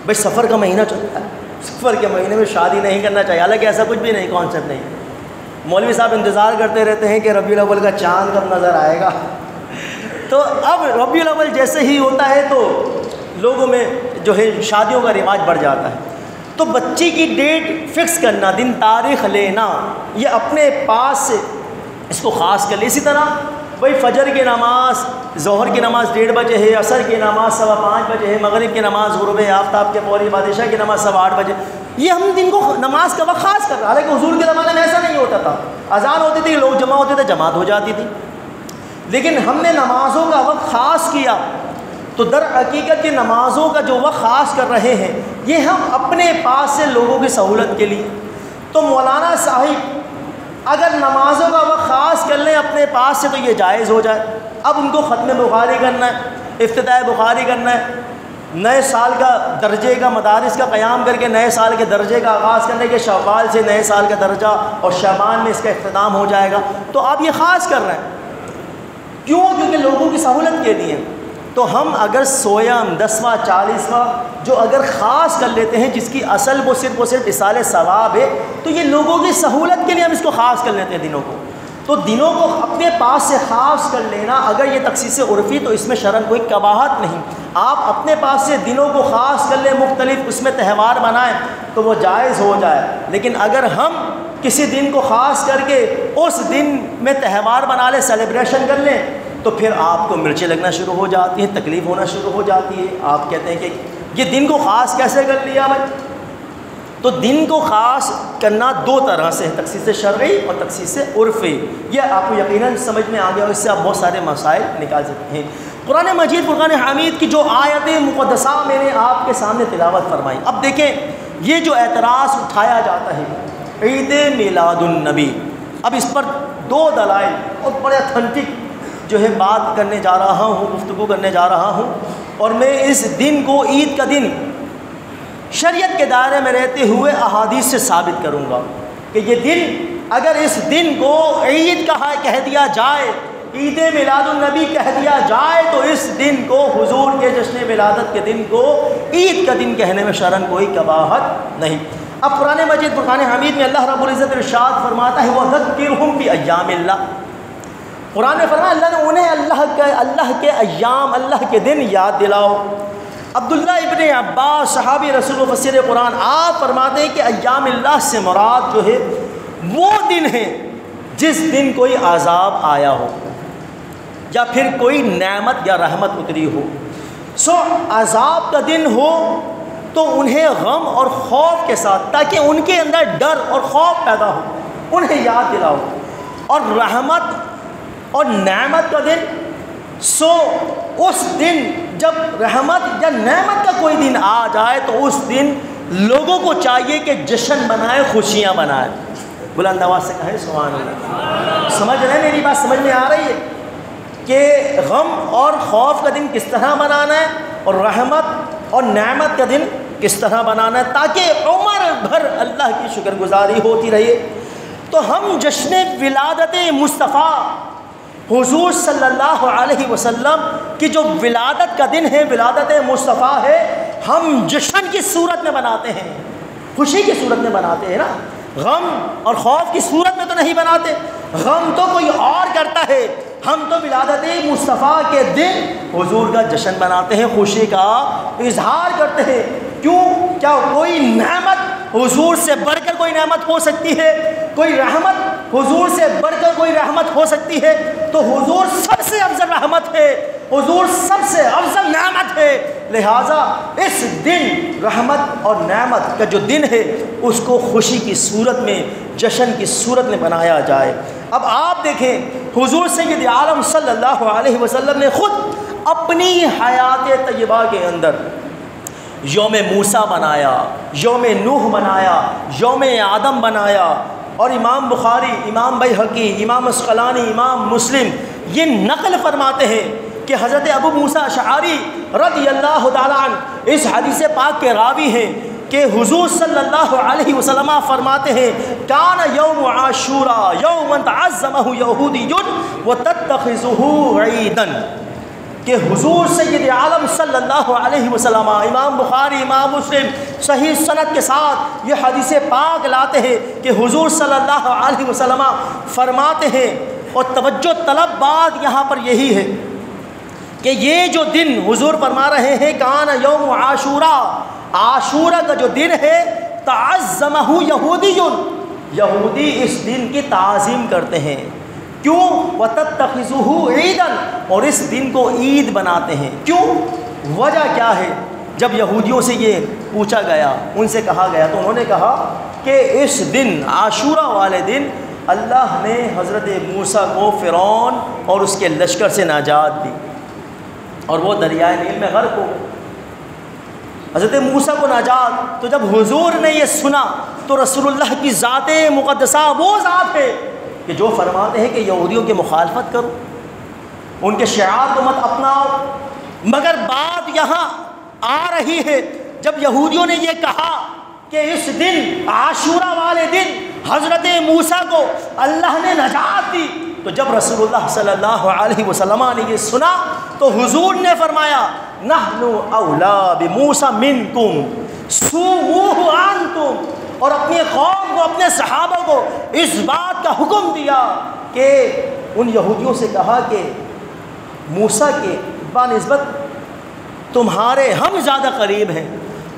بھائی سفر کا مہینہ چلتا ہے، سفر کے مہینے میں شادی نہیں کرنا چاہیے، حالانکہ ایسا کچھ بھی نہیں، کانسیپٹ نہیں۔ مولوی صاحب انتظار کرتے رہتے ہیں کہ ربیع الاول کا چاند کب نظر آئے گا، تو اب ربیع الاول جیسے ہی ہوتا ہے تو لوگوں میں جو ہے شادیوں کا رواج بڑھ جاتا ہے۔ تو بچی کی ڈیٹ فکس کرنا، دن تاریخ لینا، یہ اپنے پاس سے اس کو خاص کر لے. اسی طرح بھائی فجر کی نماز، ظہر کی نماز 1:30 بجے ہے، عصر کی نماز 5:15 بجے ہے، مغرب کی نماز غروب آفتاب کے فوری بعد عشاء کی نماز 8:15 بجے. یہ ہم دن کو نماز کا وقت خاص کر رہے ہیں. حالانکہ حضور کے زمانے میں ایسا نہیں ہوتا تھا. اذان ہوتی تھی، لوگ جمع ہوتے تھے، جماعت ہو جاتی تھی. لیکن ہم نے نمازوں کا وقت خاص کیا تو در حقیقت یہ نمازوں کا جو وقت خاص کر رہے ہیں یہ ہم اپنے پاس سے لوگوں کی سہولت کے لیے. تو مولانا صاحب اگر نمازوں کا وقت خاص کر لیں اپنے پاس سے تو یہ جائز ہو جائے. اب ان کو ختم بخاری کرنا ہے، افتتاح بخاری کرنا ہے، نئے سال کا درجے کا مدارس کا قیام کر کے نئے سال کے درجے کا آغاز کرنے کے شوال سے نئے سال کا درجہ اور شعبان میں اس کا اختتام ہو جائے گا. تو آپ یہ خاص کر رہے ہیں کیوں؟ کیونکہ لوگوں کی سہولت کے لیے. تو ہم اگر سویم 10واں 40واں جو اگر خاص کر لیتے ہیں جس کی اصل وہ صرف اصال ثواب ہے، تو یہ لوگوں کی سہولت کے لیے ہم اس کو خاص کر لیتے ہیں دنوں کو. تو دنوں کو اپنے پاس سے خاص کر لینا اگر یہ تخصیص عرفی تو اس میں شرعاً کوئی قباحت نہیں. آپ اپنے پاس سے دنوں کو خاص کر لیں، مختلف اس میں تہوار منائیں تو وہ جائز ہو جائے. لیکن اگر ہم کسی دن کو خاص کر کے اس دن میں تہوار بنا لیں، سیلیبریشن کر لیں، تو پھر آپ کو مرچیں لگنا شروع ہو جاتی ہیں، تکلیف ہونا شروع ہو جاتی ہے. آپ کہتے ہیں کہ یہ دن کو خاص کیسے کر لیا بھائی؟ تو دن کو خاص کرنا 2 طرح سے ہے، تخصیص شرعی اور تخصیص عرفی. یہ آپ کو یقیناً سمجھ میں آ گیا اور اس سے آپ بہت سارے مسائل نکال سکتے ہیں. قرآن مجید فرقان حمید کی جو آیت مقدسہ میں نے آپ کے سامنے تلاوت فرمائی. اب دیکھیں یہ جو اعتراض اٹھایا جاتا ہے عید میلاد النبی، اب اس پر 2 دلائل اور بڑے اتھینٹک جو ہے بات کرنے جا رہا ہوں، گفتگو کرنے جا رہا ہوں. اور میں اس دن کو عید کا دن شریعت کے دائرے میں رہتے ہوئے احادیث سے ثابت کروں گا کہ یہ دن اگر اس دن کو عید کہہ دیا جائے، عید میلاد النبی کہہ دیا جائے، تو اس دن کو حضور کے جشن ولادت کے دن کو عید کا دن کہنے میں شرعاً کوئی قباحت نہیں. اب قرآن مجید فرقان حمید میں اللہ رب العزت ارشاد فرماتا ہے وَذَكِّرْهُمْ بِأَيَّامِ اللَّهِ. قرآن نے فرمایا اللہ نے انہیں اللہ کے ایام، اللہ کے دن یاد دلاؤ. عبداللہ ابن عباس صحابی رسول مفسر قرآن آپ فرماتے ہیں کہ ایام اللہ سے مراد جو ہے وہ دن ہے جس دن کوئی عذاب آیا ہو یا پھر کوئی نعمت یا رحمت اتری ہو. عذاب کا دن ہو تو انہیں غم اور خوف کے ساتھ، تاکہ ان کے اندر ڈر اور خوف پیدا ہو، انہیں یاد دلاؤ. اور رحمت اور نعمت کا دن، اس دن جب رحمت یا نعمت کا کوئی دن آ جائے تو اس دن لوگوں کو چاہیے کہ جشن منائے، خوشیاں منائے. بلند آواز سے کہیں سبحان اللہ. سمجھ رہے ہیں میری بات؟ سمجھ میں آ رہی ہے کہ غم اور خوف کا دن کس طرح منانا ہے اور رحمت اور نعمت کا دن کس طرح بنانا ہے تاکہ عمر بھر اللہ کی شکر گزاری ہوتی رہے. تو ہم جشن ولادت مصطفیٰ حضور صلی اللہ علیہ وسلم کی جو ولادت کا دن ہے، ولادت مصطفیٰ ہے، ہم جشن کی صورت میں بناتے ہیں، خوشی کی صورت میں بناتے ہیں نا. غم اور خوف کی صورت میں تو نہیں بناتے. غم تو کوئی اور کرتا ہے، ہم تو ولادت مصطفیٰ کے دن حضور کا جشن بناتے ہیں، خوشی کا اظہار کرتے ہیں. کیوں؟ کیا کوئی نعمت حضور سے بڑھ کر کوئی نعمت ہو سکتی ہے؟ کوئی رحمت حضور سے بڑھ کر کوئی رحمت ہو سکتی ہے؟ تو حضور سب سے افضل رحمت ہے، حضور سب سے افضل نعمت ہے. لہٰذا اس دن رحمت اور نعمت کا جو دن ہے اس کو خوشی کی صورت میں، جشن کی صورت میں بنایا جائے. اب آپ دیکھیں حضور سید عالم صلی اللہ علیہ وسلم نے خود اپنی حیات طیبہ کے اندر یوم موسیٰ بنایا، یوم نوح بنایا، یوم آدم بنایا. اور امام بخاری، امام بیہقی، امام اسقلانی، امام مسلم یہ نقل فرماتے ہیں کہ حضرت ابو موسیٰ اشعری رضی اللہ تعالیٰ عنہ اس حدیث پاک کے راوی ہیں کہ حضور صلی اللہ علیہ وسلم فرماتے ہیں کان یوم عاشوراء یوما تعظمہ یہودی وتتخذہ عیدا، کہ حضور سید عالم صلی اللہ علیہ وسلم، امام بخاری، امام مسلم صحیح سند کے ساتھ یہ حدیث پاک لاتے ہیں کہ حضور صلی اللہ علیہ وسلم فرماتے ہیں، اور توجہ طلب بات یہاں پر یہی ہے کہ یہ جو دن حضور فرما رہے ہیں کان یوم عاشوراء، عاشورہ کا جو دن ہے تعظمہ یہودی، یہودی اس دن کی تعظیم کرتے ہیں، کیوں؟ وتتخذہ عیدا، اور اس دن کو عید بناتے ہیں، کیوں؟ وجہ کیا ہے؟ جب یہودیوں سے یہ پوچھا گیا، ان سے کہا گیا، تو انہوں نے کہا کہ اس دن عاشوراء والے دن اللہ نے حضرت موسیٰ کو فرعون اور اس کے لشکر سے نجات دی اور وہ دریائے نیل میں غرق ہو گئے، حضرت موسیٰ کو نجات۔ تو جب حضور نے یہ سنا تو رسول اللہ کی ذات مقدسہ وہ ذات ہے کہ جو فرماتے ہیں کہ یہودیوں کی مخالفت کرو، ان کے شعار کو مت اپناؤ، مگر بات یہاں آ رہی ہے جب یہودیوں نے یہ کہا کہ اس دن عاشوراء والے دن حضرت موسیٰ کو اللہ نے نجات دی، تو جب رسول اللہ صلی اللہ علیہ وسلم نے یہ سنا تو حضور نے فرمایا نحن اولا بموسیٰ منکم صوموہ انتم، اور اپنے قوم کو، اپنے صحابہ کو اس بات کا حکم دیا کہ ان یہودیوں سے کہا کہ موسیٰ کے بنسبت تمہارے ہم زیادہ قریب ہیں،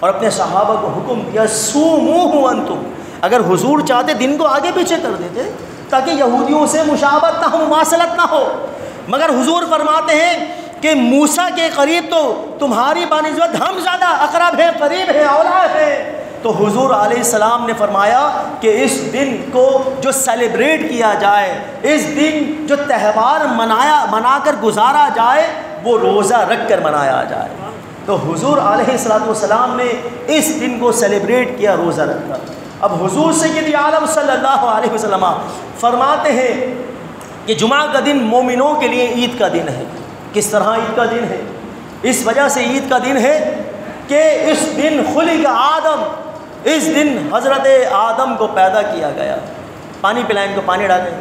اور اپنے صحابہ کو حکم دیا صوموہ انتم۔ اگر حضور چاہتے دن کو آگے پیچھے کر دیتے تاکہ یہودیوں سے مشابہت نہ ہو، مماثلت نہ ہو، مگر حضور فرماتے ہیں کہ موسیٰ کے قریب تو تمہاری بنسبت ہم زیادہ اقرب ہیں، قریب ہیں، اولا ہیں۔ تو حضور علیہ السلام نے فرمایا کہ اس دن کو جو سیلیبریٹ کیا جائے، اس دن جو تہوار منا کر گزارا جائے، وہ روزہ رکھ کر منایا جائے۔ تو حضور علیہ السلام نے اس دن کو سیلیبریٹ کیا روزہ رکھ کر۔ اب حضور سید عالم صلی اللہ علیہ وسلم فرماتے ہیں کہ جمعہ کا دن مومنوں کے لیے عید کا دن ہے۔ کس طرح عید کا دن ہے؟ اس وجہ سے عید کا دن ہے کہ اس دن خلق آدم، اس دن حضرت آدم کو پیدا کیا گیا۔ پانی پلائیں، کو پانی ڈالیں۔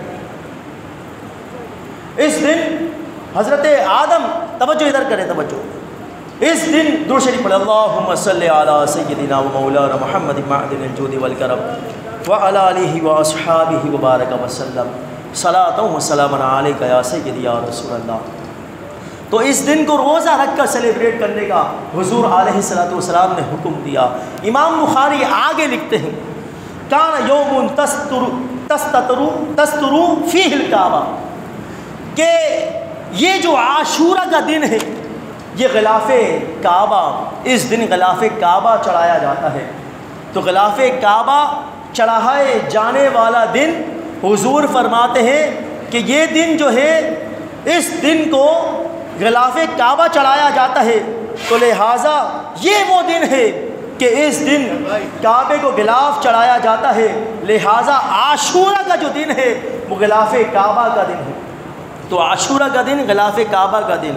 اس دن حضرت آدم، توجہ ادھر کریں، توجہ، اس دن درود شریف پڑھیں، اللہم صلی علی سیدنا و مولانا محمد معدن الجود والکرم وعلی آلہ و اصحابہ وبارک وسلم صلاۃ و سلام علیک یا سیدی یا رسول اللہ۔ تو اس دن کو روزہ رکھ کر سیلیبریٹ کرنے کا حضور علیہ السلام نے حکم دیا۔ امام بخاری آگے لکھتے ہیں کان یوم تستر فیہ الکعبہ، کہ یہ جو عاشوراء کا دن ہے، یہ غلاف کعبہ، اس دن غلاف کعبہ چڑھایا جاتا ہے۔ تو غلاف کعبہ چڑھائے جانے والا دن، حضور فرماتے ہیں کہ یہ دن جو ہے، اس دن کو غلاف کعبہ چڑھایا جاتا ہے، تو لہٰذا یہ وہ دن ہے کہ اس دن کعبے کو غلاف چڑھایا جاتا ہے، لہٰذا عاشوراء کا جو دن ہے وہ غلاف کعبہ کا دن ہے۔ تو عاشوراء کا دن غلاف کعبہ کا دن،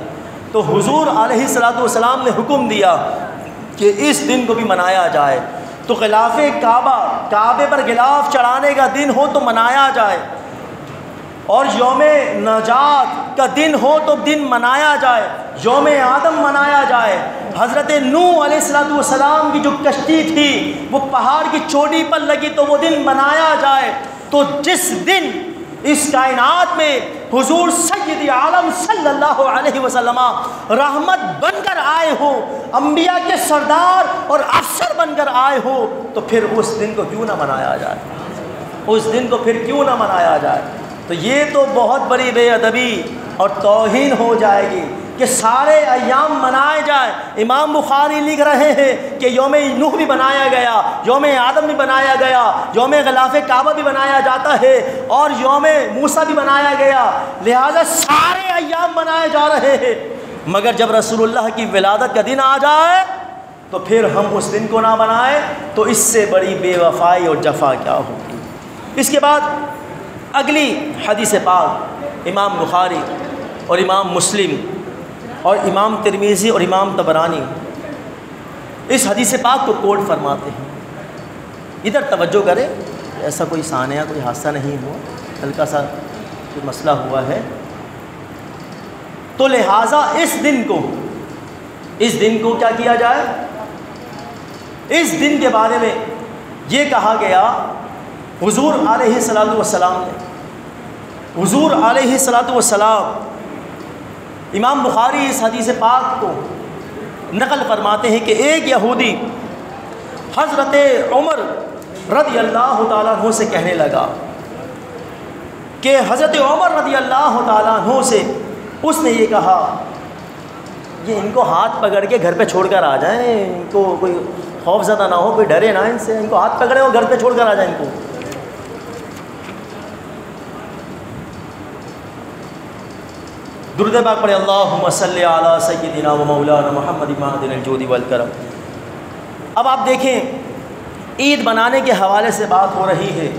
تو حضور علیہ السلام نے حکم دیا کہ اس دن کو بھی منایا جائے۔ تو غلاف کعبہ، کعبے پر غلاف چڑھانے کا دن ہو تو منایا جائے، اور یوم نجات کا دن ہو تو دن منایا جائے، یوم آدم منایا جائے۔ حضرت نوح علیہ السلام کی جو کشتی تھی وہ پہاڑ کی چوٹی پر لگی تو وہ دن منایا جائے۔ تو جس دن اس کائنات میں حضور سید عالم صلی اللہ علیہ وسلم رحمت بن کر آئے ہو، انبیاء کے سردار اور افسر بن کر آئے ہو، تو پھر اس دن کو کیوں نہ منایا جائے، اس دن کو پھر کیوں نہ منایا جائے۔ تو یہ تو بہت بڑی بے ادبی اور توہین ہو جائے گی کہ سارے ایام منائے جائیں۔ امام بخاری لکھ رہے ہیں کہ یوم نوح بھی بنایا گیا، یوم آدم بھی بنایا گیا، یوم غلاف کعبہ بھی بنایا جاتا ہے، اور یوم موسیٰ بھی بنایا گیا، لہذا سارے ایام منائے جا رہے ہیں، مگر جب رسول اللہ کی ولادت کا دن آ جائے تو پھر ہم اس دن کو نہ منائیں، تو اس سے بڑی بے وفائی اور جفا کیا ہوگی۔ اس کے بعد اگلی حدیث پاک امام بخاری اور امام مسلم اور امام ترمذی اور امام طبرانی اس حدیث پاک کو کوٹ فرماتے ہیں۔ ادھر توجہ کریں، ایسا کوئی سانحہ، کوئی حادثہ نہیں ہوا، ہلکا سا کوئی مسئلہ ہوا ہے۔ تو لہٰذا اس دن کو کیا کیا جائے؟ اس دن کے بارے میں یہ کہا گیا، حضور علیہ السلام نے، حضور علیہ السلام، امام بخاری اس حدیث پاک کو نقل فرماتے ہیں کہ ایک یہودی حضرت عمر رضی اللہ تعالیٰ عنہ سے کہنے لگا کہ حضرت عمر رضی اللہ تعالیٰ عنہ سے اس نے یہ کہا کہ ان کو ہاتھ پکڑ کے گھر پہ چھوڑ کر آ جائیں، ان کو کوئی خوف زدہ نہ ہو، کوئی ڈرے نہ ان سے، ان کو ہاتھ پکڑے اور گھر پہ چھوڑ کر آ جائیں ان کو۔ درود پاک پڑھے، اللہم صلی علی سیدنا و مولانا محمد معدن الجود والکرم۔ اب آپ دیکھیں، عید بنانے کے حوالے سے بات ہو رہی ہے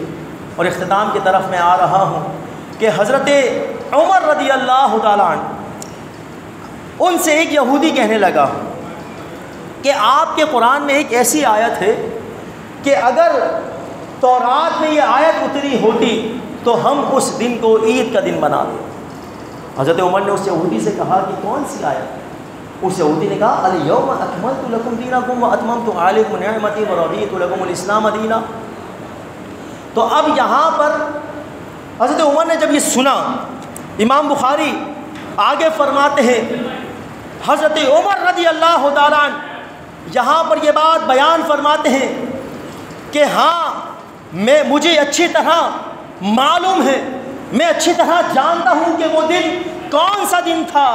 اور اختتام کی طرف میں آ رہا ہوں کہ حضرت عمر رضی اللہ تعالیٰ عنہ ان سے ایک یہودی کہنے لگا کہ آپ کے قرآن میں ایک ایسی آیت ہے کہ اگر تورات میں یہ آیت اتری ہوتی تو ہم اس دن کو عید کا دن بنا دیں۔ حضرت عمر نے اس یہودی سے کہا کہ کون سی آیت؟ اس یہودی نے کہا الیوم اکملت لکم دینکم واتممت علیکم نعمتی ورضیت لکم الاسلام دینا۔ تو اب یہاں پر حضرت عمر نے جب یہ سنا، امام بخاری آگے فرماتے ہیں حضرت عمر رضی اللہ تعالیٰ عنہ یہاں پر یہ بات بیان فرماتے ہیں کہ ہاں مجھے اچھی طرح معلوم ہے، میں اچھی طرح جانتا ہوں کہ وہ دن کون سا دن تھا۔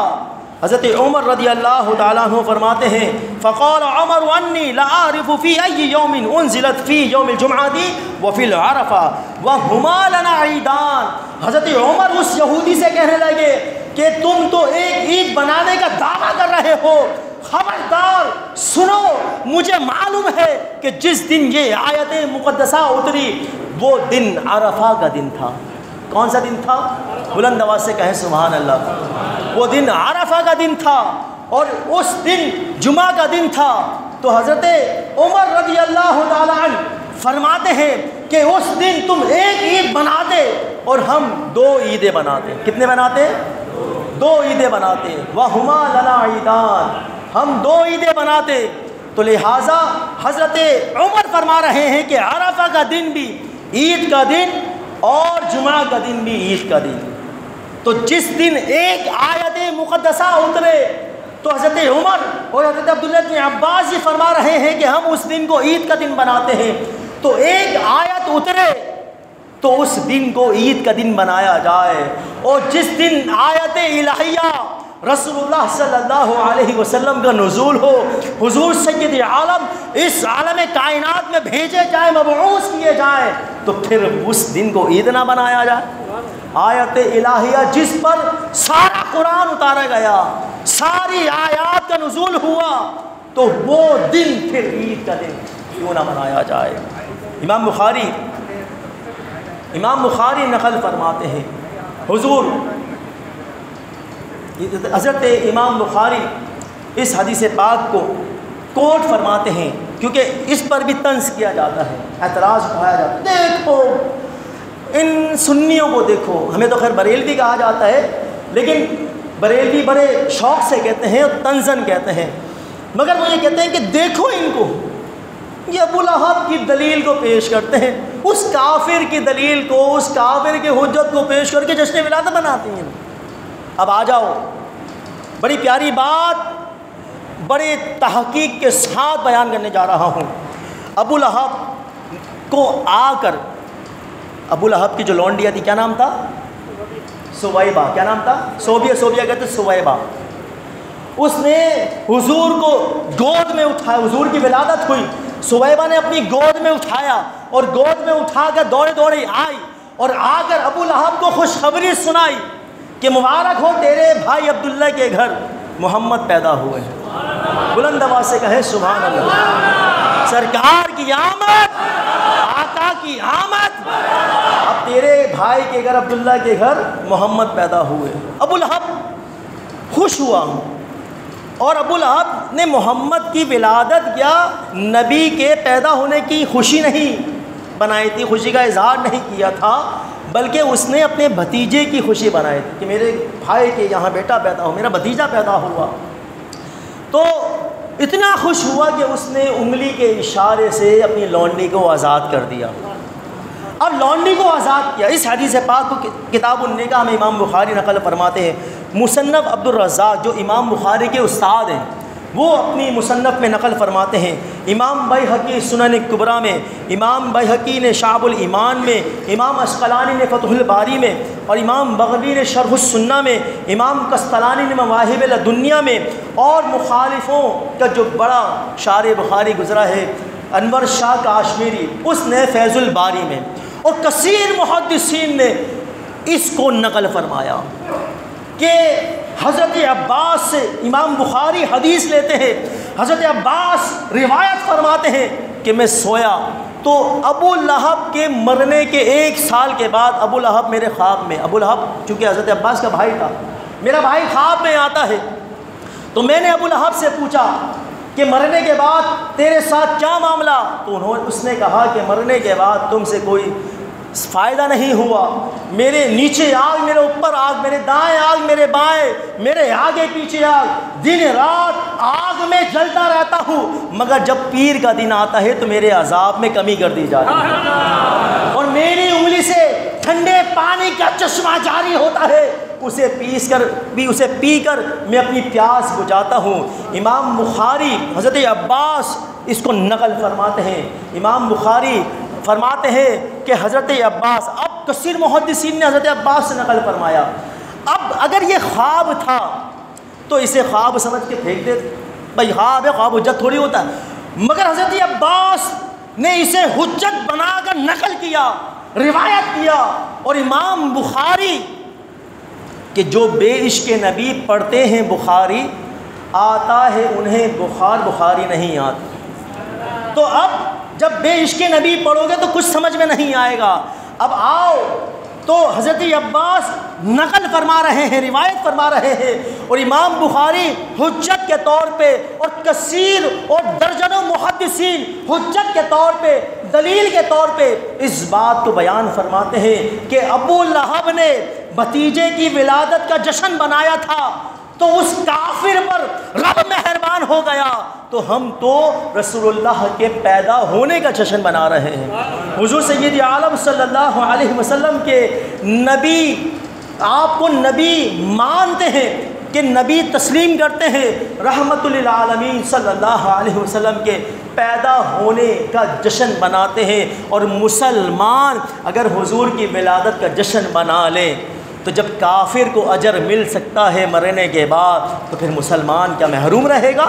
حضرت عمر رضی اللہ تعالیٰ عنہ فرماتے ہیں فقال عمر انی لأعرف فی ای یوم انزلت فی یوم الجمعہ وفی العرفہ وہما لنا عیدان۔ حضرت عمر اس یہودی سے کہنے لگے کہ تم تو ایک عید بنانے کا دعویٰ کر رہے ہو، خبردار سنو، مجھے معلوم ہے کہ جس دن یہ آیت مقدسہ اتری وہ دن عرفہ کا دن تھا۔ کون سا دن تھا؟ بلند آواز سے کہیں سبحان اللہ۔ وہ دن عرفہ کا دن تھا اور اس دن جمعہ کا دن تھا۔ تو حضرت عمر رضی اللہ تعالیٰ عنہ فرماتے ہیں کہ اس دن تم ایک عید بناتے اور ہم دو عیدیں بناتے۔ کتنے بناتے؟ دو عیدیں بناتے۔ وہما لنا عیدان، ہم دو عیدیں بناتے۔ تو لہٰذا حضرت عمر فرما رہے ہیں کہ عرفہ کا دن بھی عید کا دن اور جمعہ کا دن بھی عید کا دن۔ تو جس دن ایک آیت مقدسہ اترے تو حضرت عمر اور حضرت عبداللہ بن عباس یہ فرما رہے ہیں کہ ہم اس دن کو عید کا دن بناتے ہیں۔ تو ایک آیت اترے تو اس دن کو عید کا دن بنایا جائے، اور جس دن آیت الہیہ رسول اللہ صلی اللہ علیہ وسلم کا نزول ہو، حضور سید عالم اس عالم کائنات میں بھیجے جائیں، مبعوث کیے جائیں، تو پھر اس دن کو عید نہ بنایا جائے؟ آیت الہیہ جس پر سارا قرآن اتارا گیا، ساری آیات کا نزول ہوا، تو وہ دن پھر عید کا دن کیوں نہ بنایا جائے؟ امام بخاری نقل فرماتے ہیں، حضور حضرت امام بخاری اس حدیث پاک کو کوٹ فرماتے ہیں کیونکہ اس پر بھی طنز کیا جاتا ہے، اعتراض اٹھایا جاتا ہے، دیکھو ان سنیوں کو دیکھو، ہمیں تو خیر بریلوی کہا جاتا ہے لیکن بریلوی بڑے شوق سے کہتے ہیں اور طنزاً کہتے ہیں، مگر وہ یہ کہتے ہیں کہ دیکھو ان کو، یہ ابو لہب کی دلیل کو پیش کرتے ہیں، اس کافر کی دلیل کو، اس کافر کی حجت کو پیش کر کے جشن ولادت بناتے ہیں۔ اب آ جاؤ، بڑی پیاری بات بڑے تحقیق کے ساتھ بیان کرنے جا رہا ہوں۔ ابو لہب کو آ کر، ابو لہب کی جو لونڈیا تھی کیا نام تھا؟ سویبہ۔ کیا نام تھا؟ صوبیہ کہتے سویبہ۔ اس نے حضور کو گود میں اٹھایا، حضور کی ولادت ہوئی، سویبہ نے اپنی گود میں اٹھایا اور گود میں اٹھا کر دوڑے دوڑے آئی اور آ کر ابو لہب کو خوشخبری سنائی کہ مبارک ہو تیرے بھائی عبداللہ کے گھر محمد پیدا ہوئے ہیں۔ بلند آواز سے کہیں سبحان اللہ۔ سرکار کی آمد، آقا کی آمد، اب تیرے بھائی کے گھر عبداللہ کے گھر محمد پیدا ہوئے۔ ابو لہب خوش ہوا، اور ابو لہب نے محمد کی ولادت یا نبی کے پیدا ہونے کی خوشی نہیں بنائی تھی، خوشی کا اظہار نہیں کیا تھا، بلکہ اس نے اپنے بھتیجے کی خوشی بنائی تھی کہ میرے بھائی کے یہاں بیٹا پیدا ہو، میرا بھتیجا پیدا ہوا۔ تو اتنا خوش ہوا کہ اس نے انگلی کے اشارے سے اپنی لونڈی کو آزاد کر دیا۔ اب لونڈی کو آزاد کیا۔ اس حدیث پاک کو کتاب النکاح میں امام بخاری نقل فرماتے ہیں، مصنف عبد الرزاق جو امام بخاری کے استاد ہیں وہ اپنی مصنف میں نقل فرماتے ہیں۔ امام بیہقی سنن کبریٰ میں، امام بیہقی نے شعب الایمان میں، امام عسقلانی نے فتح الباری میں، اور امام بغوی نے شرح السنہ میں، امام قسطلانی نے مواہب لدنیہ میں، اور مخالفوں کا جو بڑا شارح بخاری گزرا ہے انور شاہ کاشمیری، اس نے فیض الباری میں، اور کثیر محدثین نے اس کو نقل فرمایا کہ حضرت عباس سے امام بخاری حدیث لیتے ہیں، حضرت عباس روایت فرماتے ہیں کہ میں سویا تو ابو لہب کے مرنے کے 1 سال کے بعد ابو لہب میرے خواب میں، ابو لہب چونکہ حضرت عباس کا بھائی تھا، میرا بھائی خواب میں آتا ہے، تو میں نے ابو لہب سے پوچھا کہ مرنے کے بعد تیرے ساتھ کیا معاملہ؟ تو اس نے کہا کہ مرنے کے بعد تم سے کوئی فائدہ نہیں ہوا، میرے نیچے آگ، میرے اوپر آگ، میرے دائیں آگ، میرے بائیں، میرے آگے پیچھے آگ، دن رات آگ میں جلتا رہتا ہوں، مگر جب پیر کا دن آتا ہے تو میرے عذاب میں کمی کر دی جاتی ہے، اور میری انگلی سے ٹھنڈے پانی کا چشمہ جاری ہوتا ہے، اسے پی کر میں اپنی پیاس بجھاتا ہوں۔ امام بخاری حضرت عباس اس کو نقل فرماتے ہیں، امام بخاری فرماتے ہیں کہ حضرت عباس، اب کثیر محدثین نے حضرت عباس سے نقل فرمایا، اب اگر یہ خواب تھا تو اسے خواب سمجھ کے پھینک دیتے، بھائی خواب ہے، خواب حجت تھوڑی ہوتا ہے، مگر حضرت عباس نے اسے حجت بنا کر نقل کیا، روایت کیا، اور امام بخاری کہ جو بے عشق نبی پڑھتے ہیں بخاری آتا ہے انہیں بخاری نہیں آتا، تو اب جب بے عشق نبی پڑھو گے تو کچھ سمجھ میں نہیں آئے گا۔ اب آؤ تو حضرت عباس نقل فرما رہے ہیں، روایت فرما رہے ہیں، اور امام بخاری حجت کے طور پہ اور کثیر اور درجنوں محدثین حجت کے طور پہ، دلیل کے طور پہ اس بات کو بیان فرماتے ہیں کہ ابو لہب نے بھتیجے کی ولادت کا جشن بنایا تھا تو اس کافر پر رب مہربان ہو گیا، تو ہم تو رسول اللہ کے پیدا ہونے کا جشن بنا رہے ہیں۔ حضور سید عالم صلی اللہ علیہ وسلم کے نبی، آپ کو نبی مانتے ہیں کہ نبی تسلیم کرتے ہیں، رحمت للعالمین صلی اللہ علیہ وسلم کے پیدا ہونے کا جشن مناتے ہیں، اور مسلمان اگر حضور کی ولادت کا جشن منا لیں تو جب کافر کو اجر مل سکتا ہے مرنے کے بعد، تو پھر مسلمان کیا محروم رہے گا؟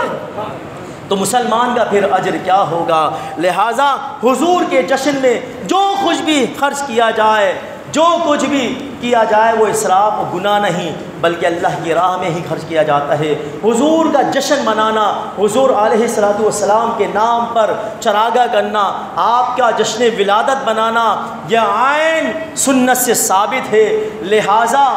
تو مسلمان کا پھر اجر کیا ہوگا؟ لہٰذا حضور کے جشن میں جو کچھ بھی خرچ کیا جائے، جو کچھ بھی کیا جائے، وہ اسراف و گناہ نہیں بلکہ اللہ کی راہ میں ہی خرچ کیا جاتا ہے۔ حضور کا جشن منانا، حضور علیہ الصلوۃ والسلام کے نام پر چراغاں کرنا، آپ کا جشن ولادت بنانا، یہ عین سنت سے ثابت ہے۔ لہٰذا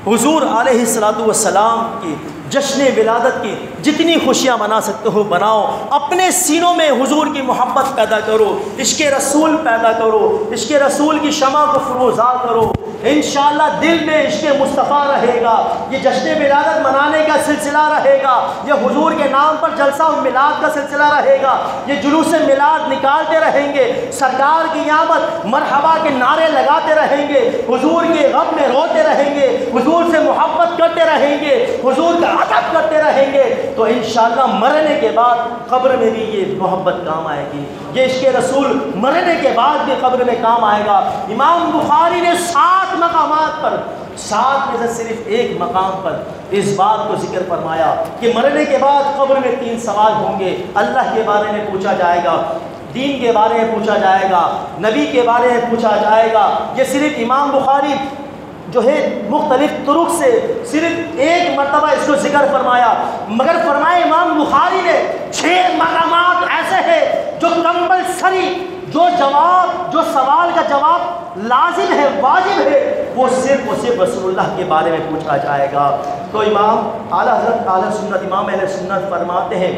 حضور علیہ الصلوۃ والسلام کی جشن ولادت کی جتنی خوشیاں منا سکتے ہو مناؤ، اپنے سینوں میں حضور کی محبت پیدا کرو، عشق رسول پیدا کرو، عشق رسول کی شمع کو فروزا کرو، انشاءاللہ دل میں عشق مصطفیٰ رہے گا، یہ جشن ولادت منانے کا سلسلہ رہے گا، یہ حضور کے نام پر جلسہ و میلاد کا سلسلہ رہے گا، یہ جلوس میلاد نکالتے رہیں گے، سرکار کی آمد مرحبا کے نعرے لگاتے رہیں گے، حضور کے غم میں روتے رہیں گے، حضور سے محبت کرتے رہیں گے، حضور کا ادب کرتے رہیں گے، تو انشاءاللہ مرنے کے بعد قبر میں بھی یہ محبت کام آئے گی، یہ عشق رسول مرنے کے بعد بھی قبر میں کام آئے گا۔ امام بخاری نے 7 مقامات پر، 7 میں سے صرف ایک مقام پر اس بات کو ذکر فرمایا کہ مرنے کے بعد قبر میں 3 سوال ہوں گے، اللہ کے بارے میں پوچھا جائے گا، دین کے بارے میں پوچھا جائے گا، نبی کے بارے میں پوچھا جائے گا۔ یہ صرف امام بخاری جو ہے مختلف طرق سے صرف ایک مرتبہ اس کو ذکر فرمایا، مگر فرمائے امام بخاری نے 6 مقامات ایسے ہیں جو کمپلسری، جو سوال کا جواب لازم ہے، واجب ہے، وہ صرف اور صرف رسول اللہ کے بارے میں پوچھا جائے گا۔ تو امام اعلیٰ حضرت اعلیٰ سنت امام اہل سنت فرماتے ہیں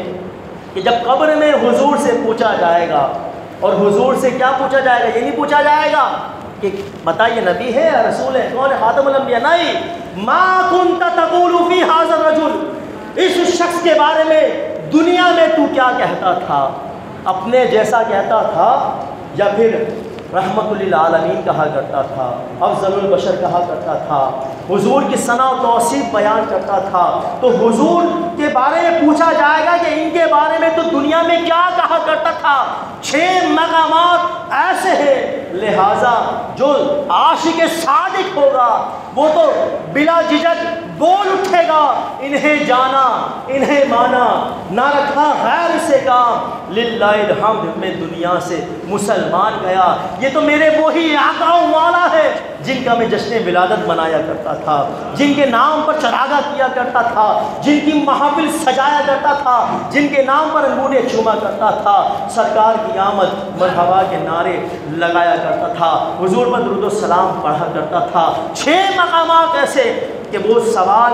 کہ جب قبر میں حضور سے پوچھا جائے گا، اور حضور سے کیا پوچھا جائے گا؟ یہ نہیں پوچھا جائے گا کہ بتائیے نبی ہے یا رسول ہے، کون ہے، خاتم الانبیاء، نہیں، ما کنت تقول فی ھذا الرجل، اس شخص کے بارے میں دنیا میں تو کیا کہتا تھا، اپنے جیسا کہتا تھا یا پھر رحمت للعالمین کہا کرتا تھا، افضل البشر کہا کرتا تھا، حضور کی ثنا و توصیف بیان کرتا تھا۔ تو حضور کے بارے میں پوچھا جائے گا کہ ان کے بارے میں تو دنیا میں کیا کہا کرتا تھا؟ 6 مقامات ایسے ہیں، لہٰذا جو عاشق صادق ہوگا وہ تو بلا جھجک بول اٹھے گا، انہیں جانا انہیں مانا، نہ رکھا غیر سے کام، للہ الحمد میں دنیا سے مسلمان گیا۔ یہ تو میرے وہی آقا و مولا ہے جن کا میں جشن ولادت منایا کرتا تھا، جن کے نام پر چراغاں کیا کرتا تھا، جن کی محافل سجایا کرتا تھا، جن کے نام پر انگوٹھے چوما کرتا تھا، سرکار کی آمد مرحبا کے نعرے لگایا کرتا تھا، حضور پر درود و سلام پڑھا کرتا تھا۔ 6 مقامات ایسے کہ وہ سوال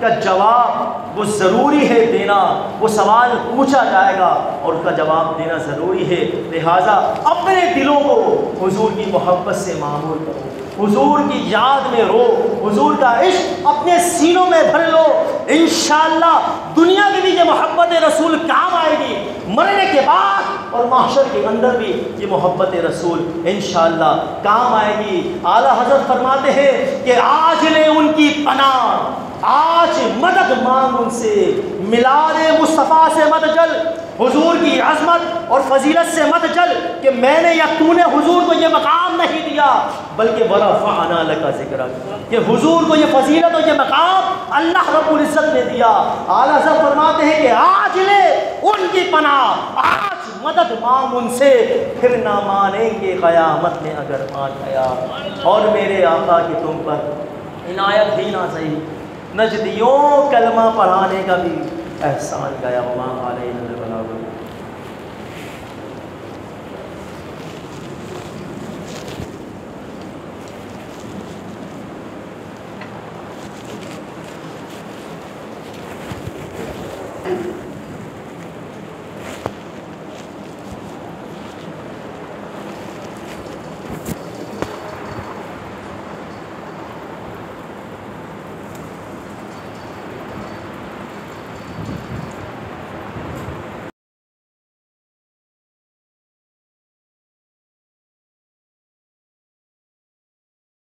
کا جواب وہ ضروری ہے دینا، وہ سوال پوچھا جائے گا اور اس کا جواب دینا ضروری ہے، لہٰذا اپنے دلوں کو حضور کی محبت سے معمور کرو، حضور کی یاد میں رو، حضور کا عشق اپنے سینوں میں بھر لو، انشاءاللہ دنیا میں بھی یہ محبت رسول کام آئے گی، مرنے کے بعد اور محشر کے اندر بھی یہ محبت رسول انشاءاللہ کام آئے گی۔ اعلیٰ حضرت فرماتے ہیں کہ آج لے ان کی پناہ، آج مدد مانگ ان سے، میلاد مصطفیٰ سے مت جل، حضور کی عظمت اور فضیلت سے مت جل کہ میں نے یا تو نے حضور کو یہ مقام نہیں دیا، بلکہ ورفعنا لک ذکرک، کہ حضور کو یہ فضیلت اور یہ مقام اللہ رب العزت نے دیا۔ اعلیٰ حضرت فرماتے ہیں کہ آج لے ان کی پناہ، آج مدد مانگ ان سے، پھر نہ مانیں گے قیامت میں اگر مان گیا۔ اور میرے آقا کی تم پر عنایت ہی نہ صحیح، نجدیوں کلمہ پڑھانے کا بھی احسان گیا، وما علینا البلاغ۔